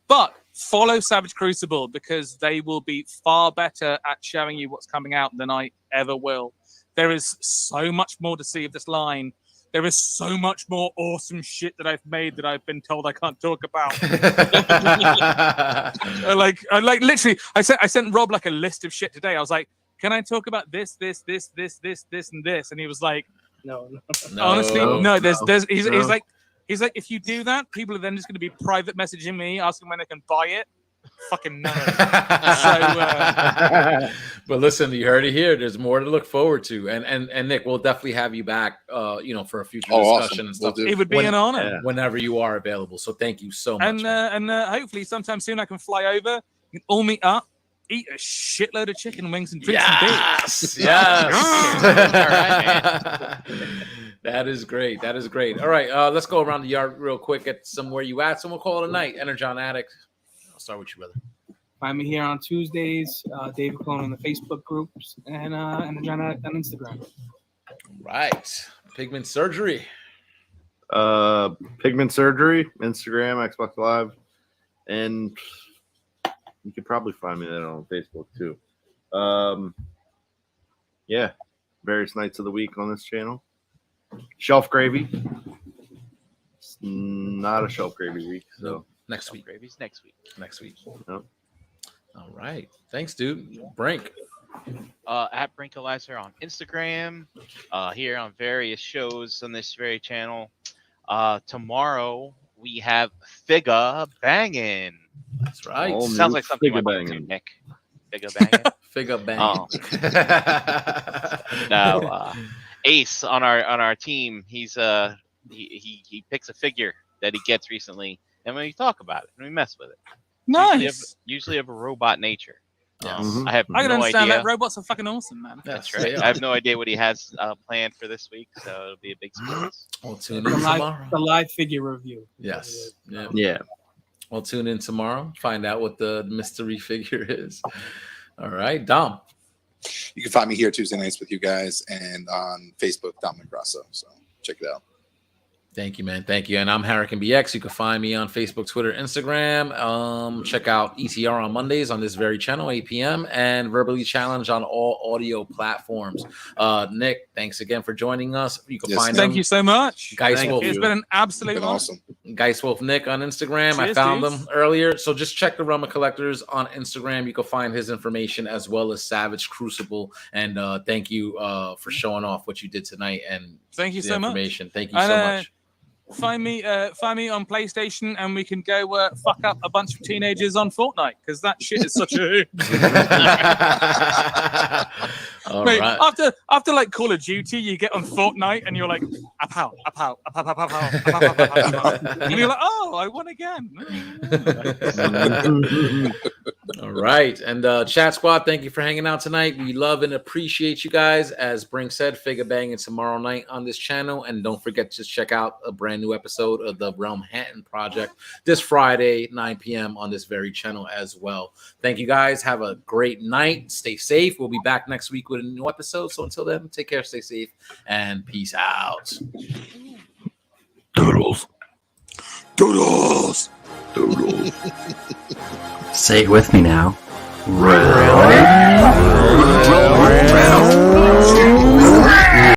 But follow Savage Crucible because they will be far better at showing you what's coming out than I ever will. There is so much more to see of this line. There is so much more awesome shit that I've made that I've been told I can't talk about. Literally, I sent Rob like a list of shit today. I was like, "Can I talk about this, and this?" And he was like, "No. Honestly, no. He's like, if you do that, people are then just going to be private messaging me asking when they can buy it. fucking none of it. But listen, you heard it here. There's more to look forward to, and Nick, we'll definitely have you back. For a future discussion and stuff. It would be an honor whenever you are available. So thank you so much. And hopefully sometime soon I can fly over. We can all meet up, eat a shitload of chicken wings, and drink some beer. Yes. All right, man. That is great. All right, let's go around the yard real quick. Get some where you at. So we'll call it a night. Energon Addict. I'll start with you, brother. Find me here on Tuesdays, David Clone in the Facebook groups, and Energon Addict on Instagram. Right. Pigment Surgery. Pigment Surgery, Instagram, Xbox Live, and you could probably find me there on Facebook too. Various nights of the week on this channel. Shelf Gravy. It's not a Shelf Gravy week, so next week. Gravy's next week. Nope. All right. Thanks, dude. Brink. At Brinkalizer on Instagram. Here on various shows on this very channel. Tomorrow we have Figga Bangin'. That's right. Sounds like something like Nick. Figga Bangin'. Figga Bangin'. No, Ace on our team. He's he picks a figure that he gets recently, and we talk about it and we mess with it. Nice. Usually of a robot nature. Yes. I have I can no understand idea. that robots are fucking awesome, man. That's right. I have no idea what he has planned for this week, so it'll be a big surprise. We'll tune in tomorrow. The live figure review. Yes. Yeah. We'll tune in tomorrow. Find out what the mystery figure is. All right, Dom. You can find me here Tuesday nights with you guys and on Facebook, Dominic Grasso. So check it out. Thank you, man. Thank you. And I'm Harrican BX. You can find me on Facebook, Twitter, Instagram. Check out ETR on Mondays on this very channel, 8 p.m. and Verbally Challenge on all audio platforms. Nick, thanks again for joining us. You can find Thank you so much. Geiswolf. It's been an absolute honor. Awesome. Geiswolf Nick on Instagram. Cheers, I found dudes. them earlier. So just check the Realm of Collectors on Instagram. You can find his information as well as Savage Crucible. And thank you for showing off what you did tonight and Thank you the so much. information. Thank you so much. Find me on PlayStation, and we can go fuck up a bunch of teenagers on Fortnite, because that shit is such a. All Mate, right. after like Call of Duty, you get on Fortnite and you're like, apow, apow, apow, apow, apow, apow, apow, apow, apow. And you're like, oh, I won again. All right. And Chat Squad, thank you for hanging out tonight. We love and appreciate you guys. As Brink said, Figure Banging tomorrow night on this channel. And don't forget to check out a brand new episode of the Realm Hatton Project this Friday, 9 p.m. on this very channel as well. Thank you guys. Have a great night. Stay safe. We'll be back next week with a new episode. So until then, take care, stay safe, and peace out. Doodles. Doodles. Doodles. Say it with me now. Realm.